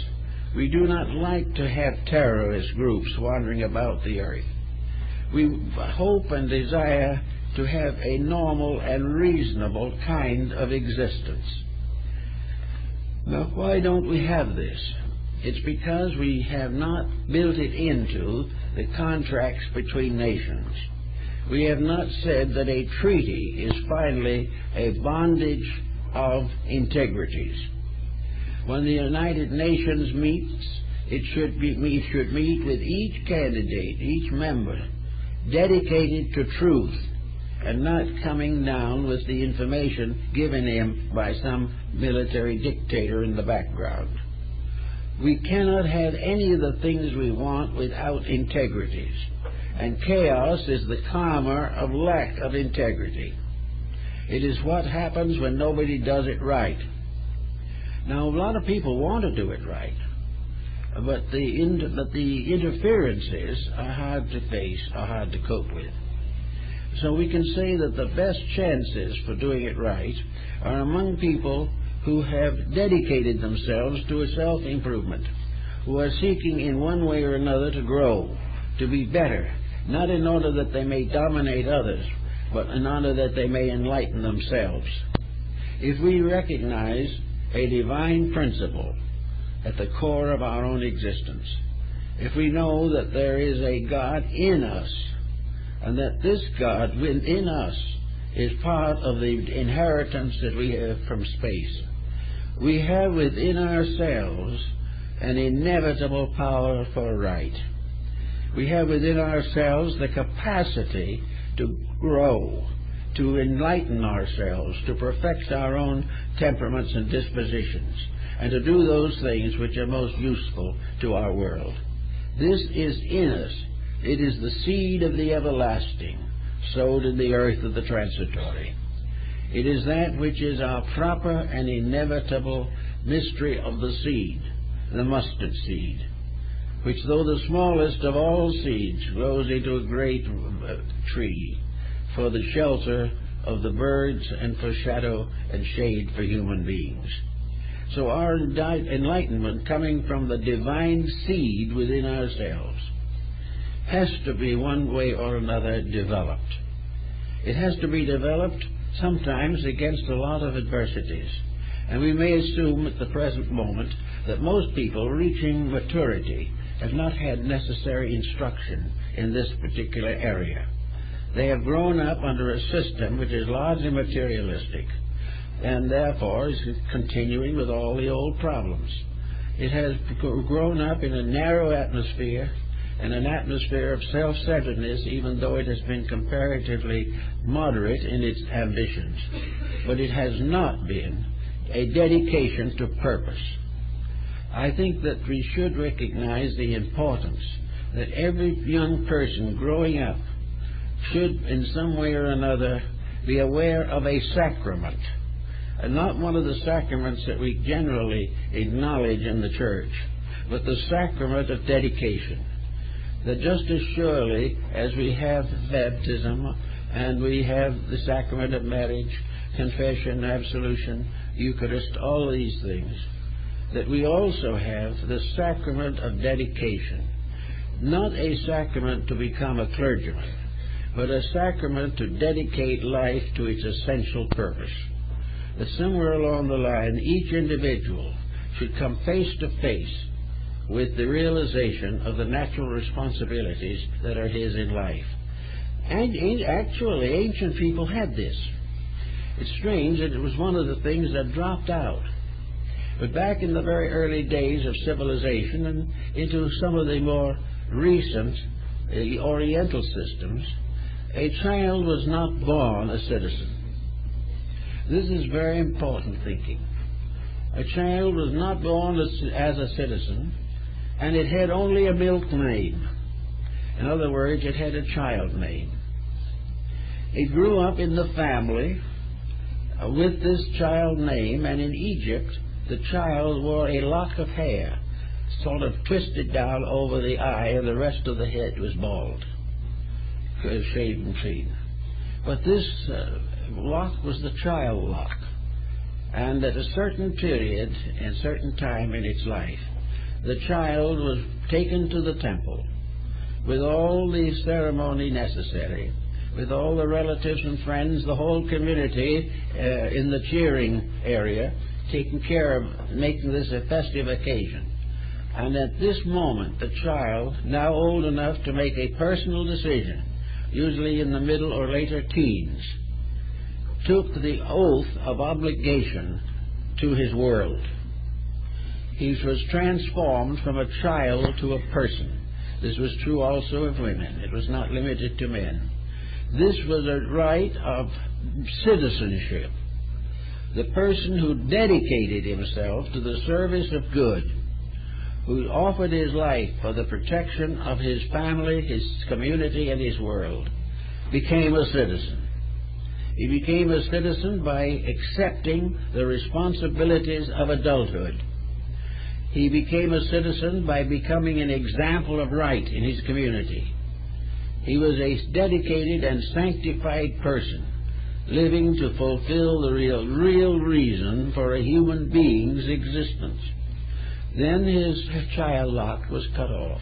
We do not like to have terrorist groups wandering about the earth. We hope and desire to have a normal and reasonable kind of existence. Now, why don't we have this? It's because we have not built it into the contracts between nations. We have not said that a treaty is finally a bondage of integrities. When the United Nations meets, it should meet with each candidate, each member, dedicated to truth, and not coming down with the information given him by some military dictator in the background. We cannot have any of the things we want without integrities. And chaos is the karma of lack of integrity. It is what happens when nobody does it right. Now, a lot of people want to do it right, but the interferences are hard to face, are hard to cope with. So we can say that the best chances for doing it right are among people who have dedicated themselves to a self-improvement, who are seeking in one way or another to grow, to be better, not in order that they may dominate others, but in order that they may enlighten themselves. If we recognize a divine principle at the core of our own existence, if we know that there is a God in us, and that this God within us is part of the inheritance that we have from space, we have within ourselves an inevitable power for right. We have within ourselves the capacity to grow, to enlighten ourselves, to perfect our own temperaments and dispositions, and to do those things which are most useful to our world. This is in us. It is the seed of the everlasting, sowed in the earth of the transitory. It is that which is our proper and inevitable mystery of the seed, the mustard seed, which, though the smallest of all seeds, grows into a great tree for the shelter of the birds and for shadow and shade for human beings. So our enlightenment, coming from the divine seed within ourselves, has to be one way or another developed. It has to be developed sometimes against a lot of adversities. And we may assume at the present moment that most people reaching maturity have not had necessary instruction in this particular area. They have grown up under a system which is largely materialistic, and therefore is continuing with all the old problems. It has grown up in a narrow atmosphere, and an atmosphere of self-centeredness, even though it has been comparatively moderate in its ambitions. But it has not been a dedication to purpose. I think that we should recognize the importance that every young person growing up should, in some way or another, be aware of a sacrament, and not one of the sacraments that we generally acknowledge in the church, but the sacrament of dedication. That just as surely as we have baptism and we have the sacrament of marriage, confession, absolution, Eucharist, all these things, that we also have the sacrament of dedication. Not a sacrament to become a clergyman, but a sacrament to dedicate life to its essential purpose. That somewhere along the line, each individual should come face to face with the realization of the natural responsibilities that are his in life. And actually, ancient people had this. It's strange that it was one of the things that dropped out. But back in the very early days of civilization and into some of the more recent Oriental systems, a child was not born a citizen. This is very important thinking. A child was not born as a citizen, and it had only a milk name. In other words, it had a child name. It grew up in the family with this child name, and in Egypt, the child wore a lock of hair, sort of twisted down over the eye, and the rest of the head was bald, shaved clean. But this lock was the child lock, and at a certain period and certain time in its life, the child was taken to the temple with all the ceremony necessary, with all the relatives and friends, the whole community in the cheering area, taking care of making this a festive occasion. And at this moment, the child, now old enough to make a personal decision, usually in the middle or later teens, took the oath of obligation to his world. He was transformed from a child to a person. This was true also of women. It was not limited to men. This was a right of citizenship. The person who dedicated himself to the service of good, who offered his life for the protection of his family, his community, and his world, became a citizen. He became a citizen by accepting the responsibilities of adulthood. He became a citizen by becoming an example of right in his community. He was a dedicated and sanctified person, living to fulfill the real reason for a human being's existence. Then his child lot was cut off,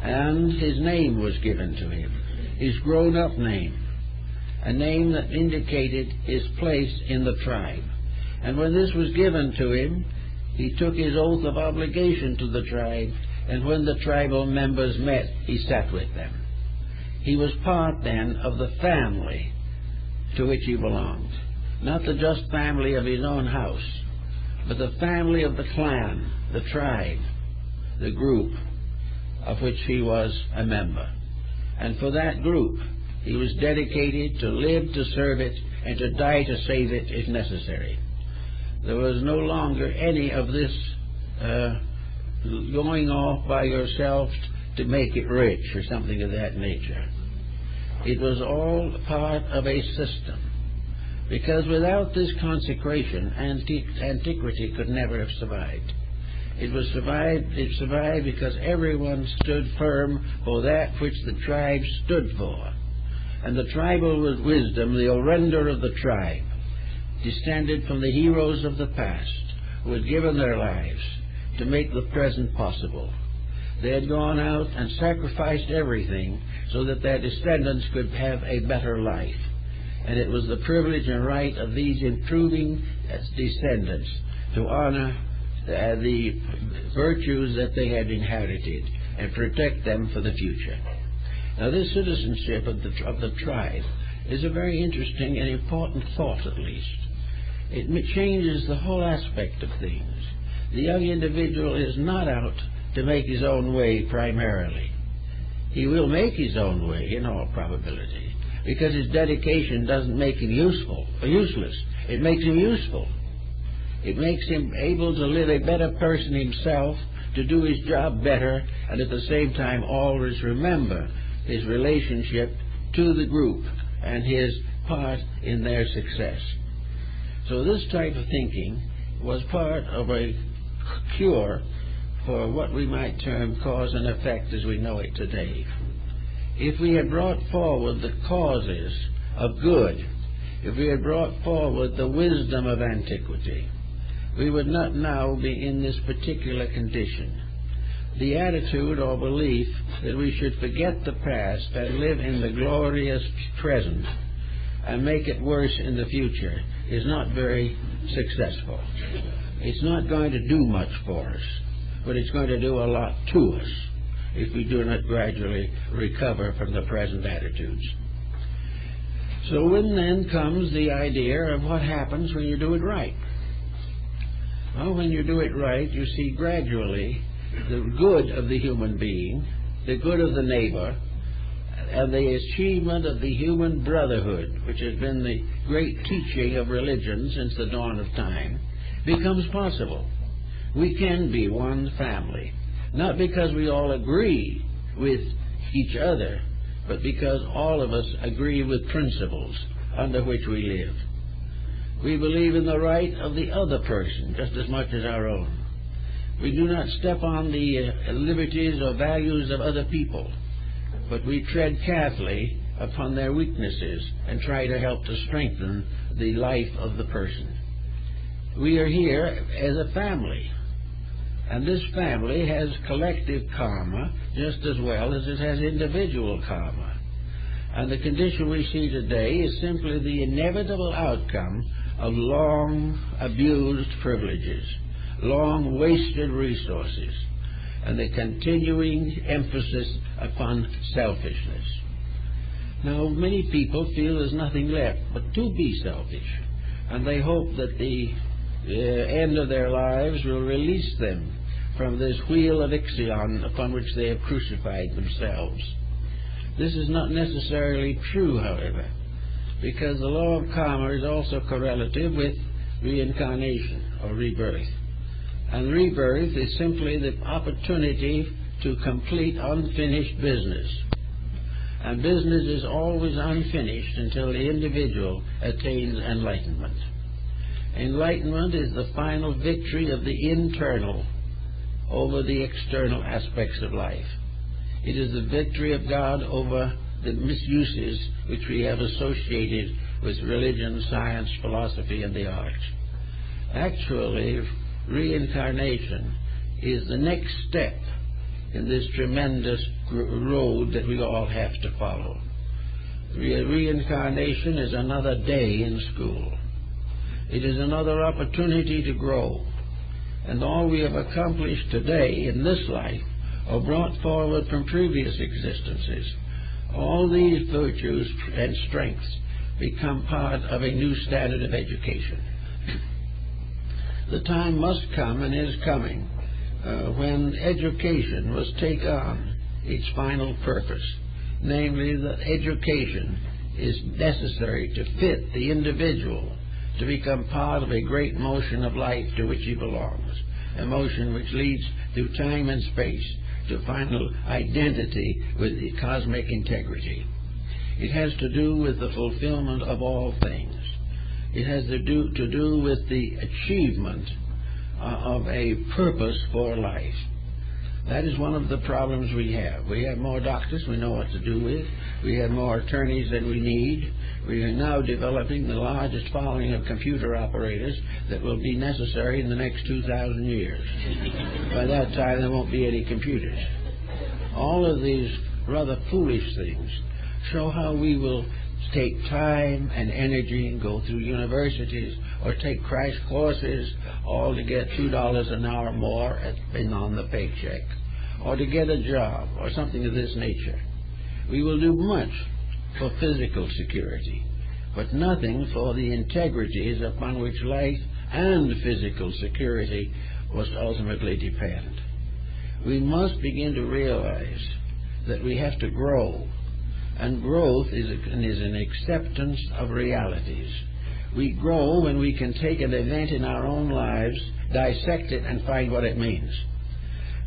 and his name was given to him, his grown-up name, a name that indicated his place in the tribe. And when this was given to him, he took his oath of obligation to the tribe, and when the tribal members met, he sat with them. He was part, then, of the family to which he belonged. Not the just family of his own house, but the family of the clan, the tribe, the group of which he was a member. And for that group, he was dedicated to live to serve it and to die to save it if necessary. There was no longer any of this going off by yourself to make it rich or something of that nature. It was all part of a system, because without this consecration, antiquity could never have survived. It survived because everyone stood firm for that which the tribe stood for. And the tribal wisdom, the orender of the tribe, descended from the heroes of the past who had given their lives to make the present possible. They had gone out and sacrificed everything so that their descendants could have a better life. And it was the privilege and right of these improving descendants to honor the virtues that they had inherited and protect them for the future. Now, this citizenship of the tribe is a very interesting and important thought, at least. It changes the whole aspect of things. The young individual is not out to make his own way primarily. He will make his own way in all probability, because his dedication doesn't make him useful or useless. It makes him useful. It makes him able to live a better person himself, to do his job better, and at the same time always remember his relationship to the group and his part in their success. So this type of thinking was part of a cure for what we might term cause and effect as we know it today. If we had brought forward the causes of good, if we had brought forward the wisdom of antiquity, we would not now be in this particular condition. The attitude or belief that we should forget the past and live in the glorious present and make it worse in the future is not very successful. It's not going to do much for us, but it's going to do a lot to us if we do not gradually recover from the present attitudes. So when then comes the idea of what happens when you do it right. Well, when you do it right, you see gradually the good of the human being, the good of the neighbor, and the achievement of the human brotherhood, which has been the great teaching of religion since the dawn of time, becomes possible. We can be one family, not because we all agree with each other, but because all of us agree with principles under which we live. We believe in the right of the other person just as much as our own. We do not step on the liberties or values of other people, but we tread carefully upon their weaknesses and try to help to strengthen the life of the person. We are here as a family, and this family has collective karma just as well as it has individual karma. And the condition we see today is simply the inevitable outcome of long abused privileges, long wasted resources, and the continuing emphasis upon selfishness. Now, many people feel there's nothing left but to be selfish, and they hope that the end of their lives will release them from this wheel of Ixion upon which they have crucified themselves. This is not necessarily true, however, because the law of karma is also correlative with reincarnation or rebirth. And rebirth is simply the opportunity to complete unfinished business. And business is always unfinished until the individual attains enlightenment. Enlightenment is the final victory of the internal over the external aspects of life. It is the victory of God over the misuses which we have associated with religion, science, philosophy, and the arts. Actually, reincarnation is the next step in this tremendous road that we all have to follow. Reincarnation is another day in school. It is another opportunity to grow. And all we have accomplished today in this life are brought forward from previous existences. All these virtues and strengths become part of a new standard of education. The time must come, and is coming, when education must take on its final purpose, namely that education is necessary to fit the individual to become part of a great motion of life to which he belongs, a motion which leads through time and space to final identity with the cosmic integrity. It has to do with the fulfillment of all things. It has to do with the achievement of a purpose for life. That is one of the problems we have. We have more doctors we know what to do with. We have more attorneys than we need. We are now developing the largest following of computer operators that will be necessary in the next 2,000 years. By that time, there won't be any computers. All of these rather foolish things show how we will take time and energy and go through universities or take crash courses, all to get $2 an hour more on the paycheck, or to get a job or something of this nature. We will do much for physical security, but nothing for the integrities upon which life and physical security must ultimately depend. We must begin to realize that we have to grow, and growth is an acceptance of realities. We grow when we can take an event in our own lives, dissect it, and find what it means.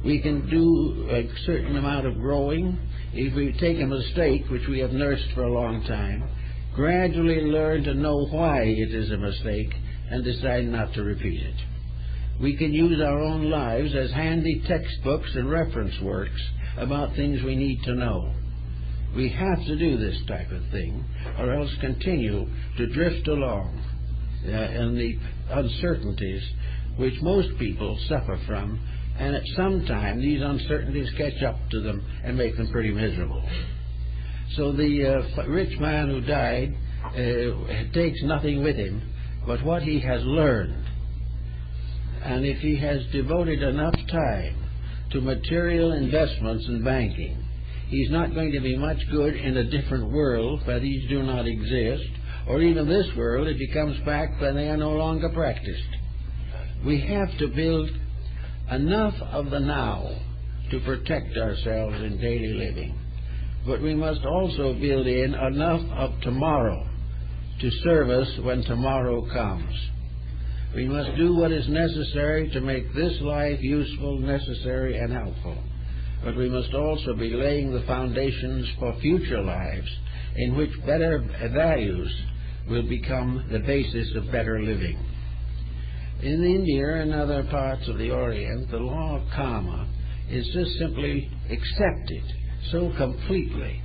We can do a certain amount of growing if we take a mistake which we have nursed for a long time, gradually learn to know why it is a mistake, and decide not to repeat it. We can use our own lives as handy textbooks and reference works about things we need to know. We have to do this type of thing, or else continue to drift along in the uncertainties which most people suffer from, and at some time these uncertainties catch up to them and make them pretty miserable. So the rich man who died takes nothing with him but what he has learned. And if he has devoted enough time to material investments and banking, he's not going to be much good in a different world where these do not exist, or even this world if he comes back when they are no longer practiced. We have to build enough of the now to protect ourselves in daily living, but we must also build in enough of tomorrow to serve us when tomorrow comes. We must do what is necessary to make this life useful, necessary, and helpful. But we must also be laying the foundations for future lives in which better values will become the basis of better living. In India and other parts of the Orient, the law of karma is just simply accepted so completely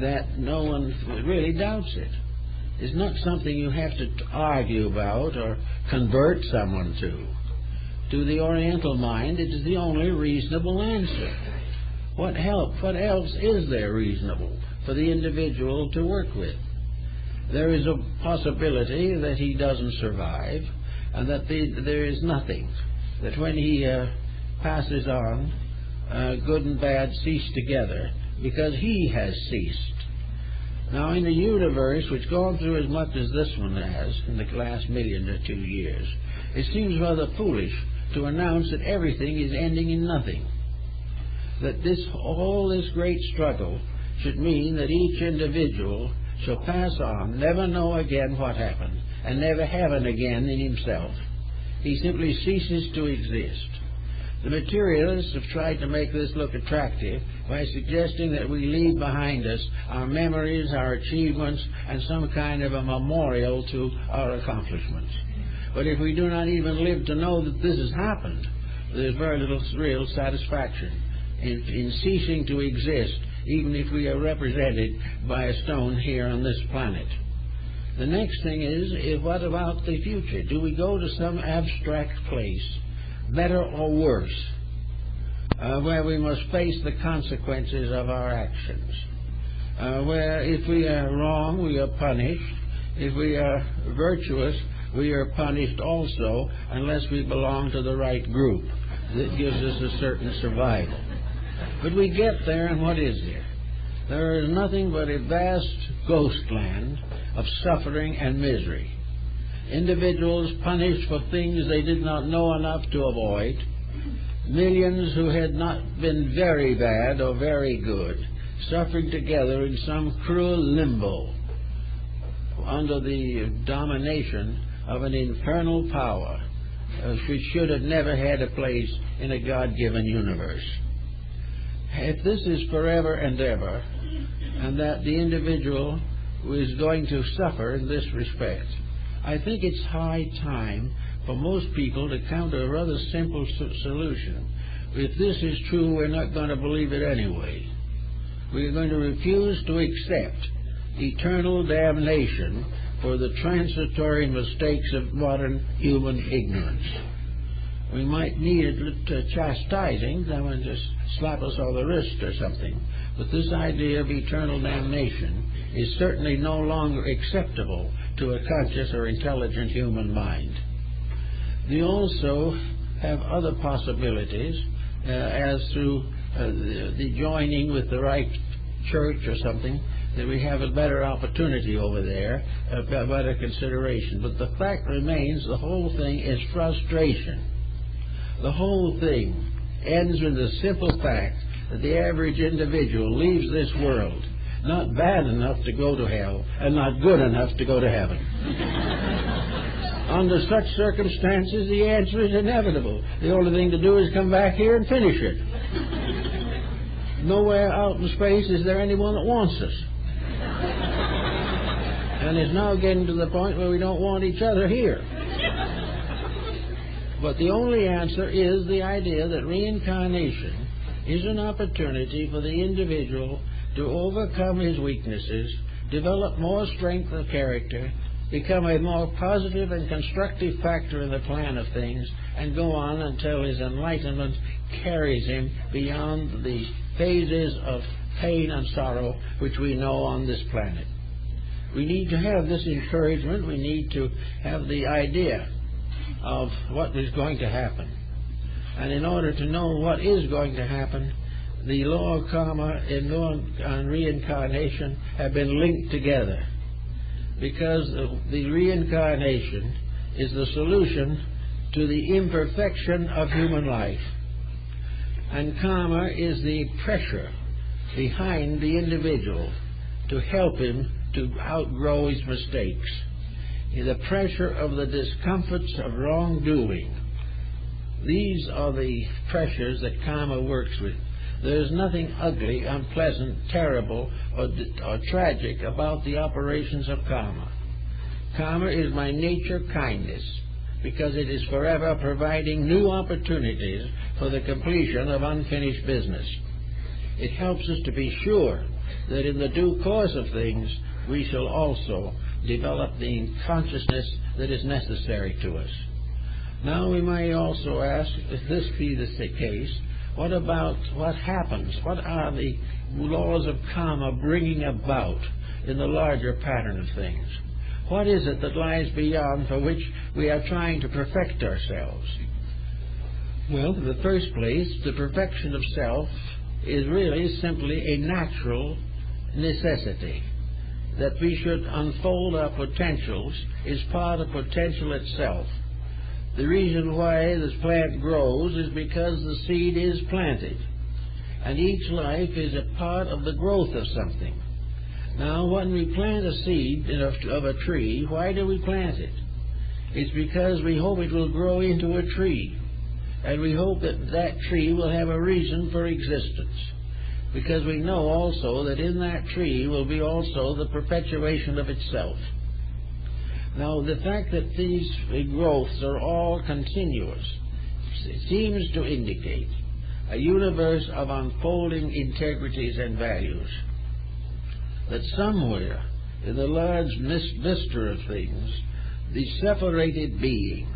that no one really doubts it. It's not something you have to argue about or convert someone to. To the Oriental mind, it is the only reasonable answer. What else is there reasonable for the individual to work with? There is a possibility that he doesn't survive, and that there is nothing, that when he passes on, good and bad cease together, because he has ceased. Now, in a universe which gone through as much as this one has in the last 1,000,000 or 2 years, it seems rather foolish to announce that everything is ending in nothing. That all this great struggle should mean that each individual shall pass on, never know again what happened, and never have it again in himself. He simply ceases to exist. The materialists have tried to make this look attractive by suggesting that we leave behind us our memories, our achievements, and some kind of a memorial to our accomplishments. But if we do not even live to know that this has happened, there's very little real satisfaction in ceasing to exist, even if we are represented by a stone here on this planet. The next thing is, what about the future? Do we go to some abstract place, better or worse, where we must face the consequences of our actions, where if we are wrong, we are punished, if we are virtuous, we are punished also, unless we belong to the right group that gives us a certain survival. But we get there, and what is there? There is nothing but a vast ghost land of suffering and misery. Individuals punished for things they did not know enough to avoid. Millions who had not been very bad or very good, suffering together in some cruel limbo under the domination of an infernal power which should have never had a place in a God-given universe. If this is forever and ever, and that the individual is going to suffer in this respect, I think it's high time for most people to come to a rather simple solution. If this is true, we're not going to believe it anyway. We're going to refuse to accept eternal damnation for the transitory mistakes of modern human ignorance. We might need a chastising, someone just slap us on the wrist or something, but this idea of eternal damnation is certainly no longer acceptable to a conscious or intelligent human mind. We also have other possibilities, as through the joining with the right church or something, that we have a better opportunity over there, a better consideration. But the fact remains, the whole thing is frustration. The whole thing ends with the simple fact that the average individual leaves this world not bad enough to go to hell and not good enough to go to heaven. Under such circumstances, the answer is inevitable. The only thing to do is come back here and finish it. Nowhere out in space is there anyone that wants us. And it's now getting to the point where we don't want each other here. But the only answer is the idea that reincarnation is an opportunity for the individual to overcome his weaknesses, develop more strength of character, become a more positive and constructive factor in the plan of things, and go on until his enlightenment carries him beyond the phases of pain and sorrow which we know on this planet. We need to have this encouragement. We need to have the idea of what is going to happen. And in order to know what is going to happen, the law of karma and reincarnation have been linked together, because the reincarnation is the solution to the imperfection of human life, and karma is the pressure behind the individual to help him to outgrow his mistakes. The pressure of the discomforts of wrongdoing. These are the pressures that karma works with. There is nothing ugly, unpleasant, terrible, or tragic about the operations of karma. Karma is by nature kindness, because it is forever providing new opportunities for the completion of unfinished business. It helps us to be sure that in the due course of things we shall also develop the consciousness that is necessary to us. Now we may also ask, if this be the case, what about what happens? What are the laws of karma bringing about in the larger pattern of things? What is it that lies beyond, for which we are trying to perfect ourselves? Well, in the first place, the perfection of self is really simply a natural necessity. That we should unfold our potentials is part of potential itself. The reason why this plant grows is because the seed is planted, and each life is a part of the growth of something. Now, when we plant a seed of a tree, why do we plant it? It's because we hope it will grow into a tree. And we hope that that tree will have a reason for existence. Because we know also that in that tree will be also the perpetuation of itself. Now, the fact that these growths are all continuous seems to indicate a universe of unfolding integrities and values. That somewhere in the large vista of things, the separated being,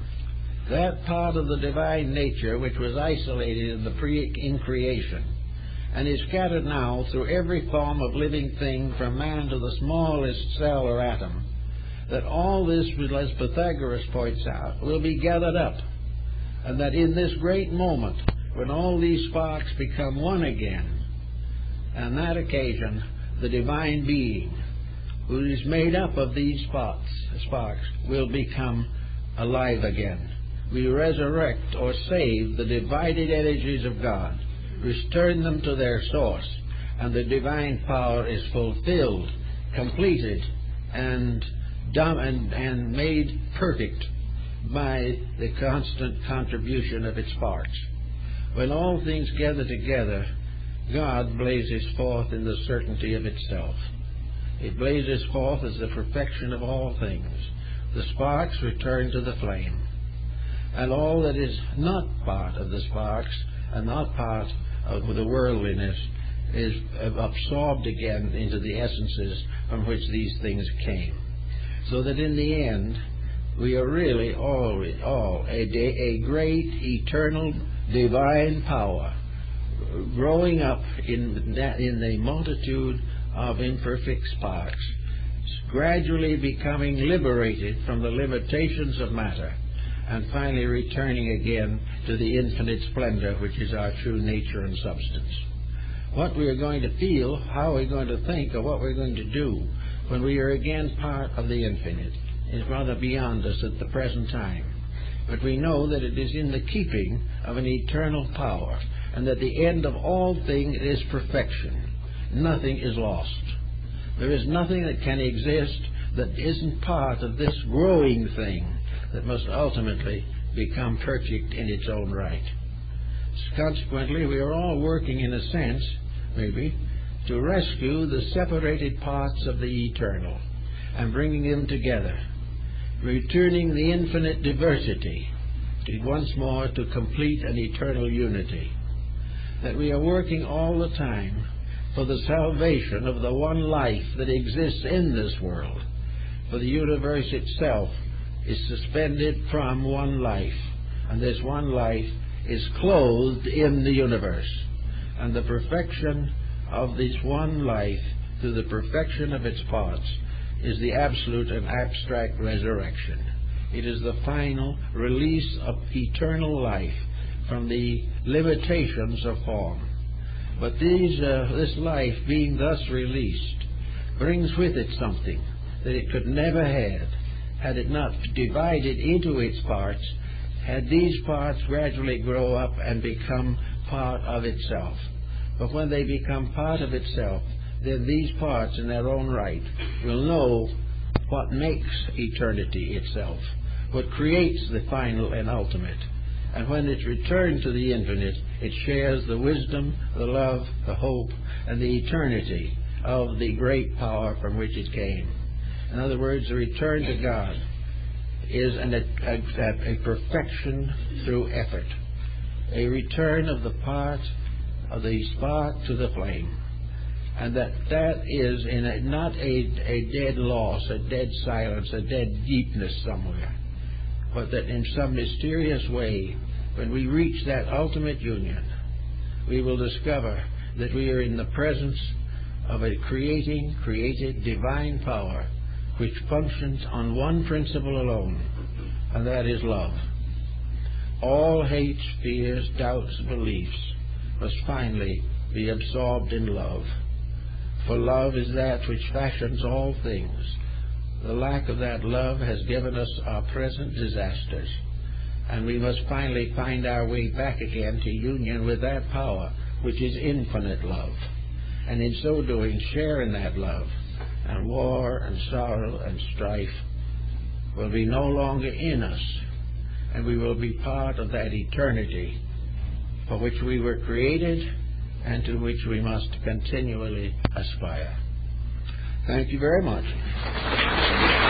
that part of the divine nature which was isolated in creation, and is scattered now through every form of living thing from man to the smallest cell or atom, that all this, as Pythagoras points out, will be gathered up, and that in this great moment, when all these sparks become one again, on that occasion, the divine being, who is made up of these sparks, will become alive again. We resurrect or save the divided energies of God, return them to their source, and the divine power is fulfilled, completed, and made perfect by the constant contribution of its parts. When all things gather together, God blazes forth in the certainty of itself. It blazes forth as the perfection of all things. The sparks return to the flame. And all that is not part of the sparks and not part of the worldliness is absorbed again into the essences from which these things came. So that in the end, we are really all a great, eternal, divine power growing up in the multitude of imperfect sparks, gradually becoming liberated from the limitations of matter, and finally returning again to the infinite splendor which is our true nature and substance. What we are going to feel, how we're going to think, or what we're going to do when we are again part of the infinite is rather beyond us at the present time. But we know that it is in the keeping of an eternal power, and that the end of all things is perfection. Nothing is lost. There is nothing that can exist that isn't part of this growing thing that must ultimately become perfect in its own right. Consequently, we are all working in a sense, maybe, to rescue the separated parts of the eternal and bringing them together, returning the infinite diversity once more to complete an eternal unity. That we are working all the time for the salvation of the one life that exists in this world. For the universe itself is suspended from one life, and this one life is clothed in the universe. And the perfection of this one life, through the perfection of its parts, is the absolute and abstract resurrection. It is the final release of eternal life from the limitations of form. But this life, being thus released, brings with it something that it could never have had it not divided into its parts, had these parts gradually grow up and become part of itself. But when they become part of itself, then these parts in their own right will know what makes eternity itself, what creates the final and ultimate. And when it's returned to the infinite, it shares the wisdom, the love, the hope, and the eternity of the great power from which it came. In other words, the return to God is a perfection through effort, a return of the part of the spark to the flame, and that is not a dead loss, a dead silence, a dead deepness somewhere, but that in some mysterious way, when we reach that ultimate union, we will discover that we are in the presence of a created divine power which functions on one principle alone, and that is love. All hates, fears, doubts, beliefs must finally be absorbed in love. For love is that which fashions all things. The lack of that love has given us our present disasters, and we must finally find our way back again to union with that power which is infinite love, and in so doing share in that love, and war and sorrow and strife will be no longer in us, and we will be part of that eternity for which we were created and to which we must continually aspire. Thank you very much.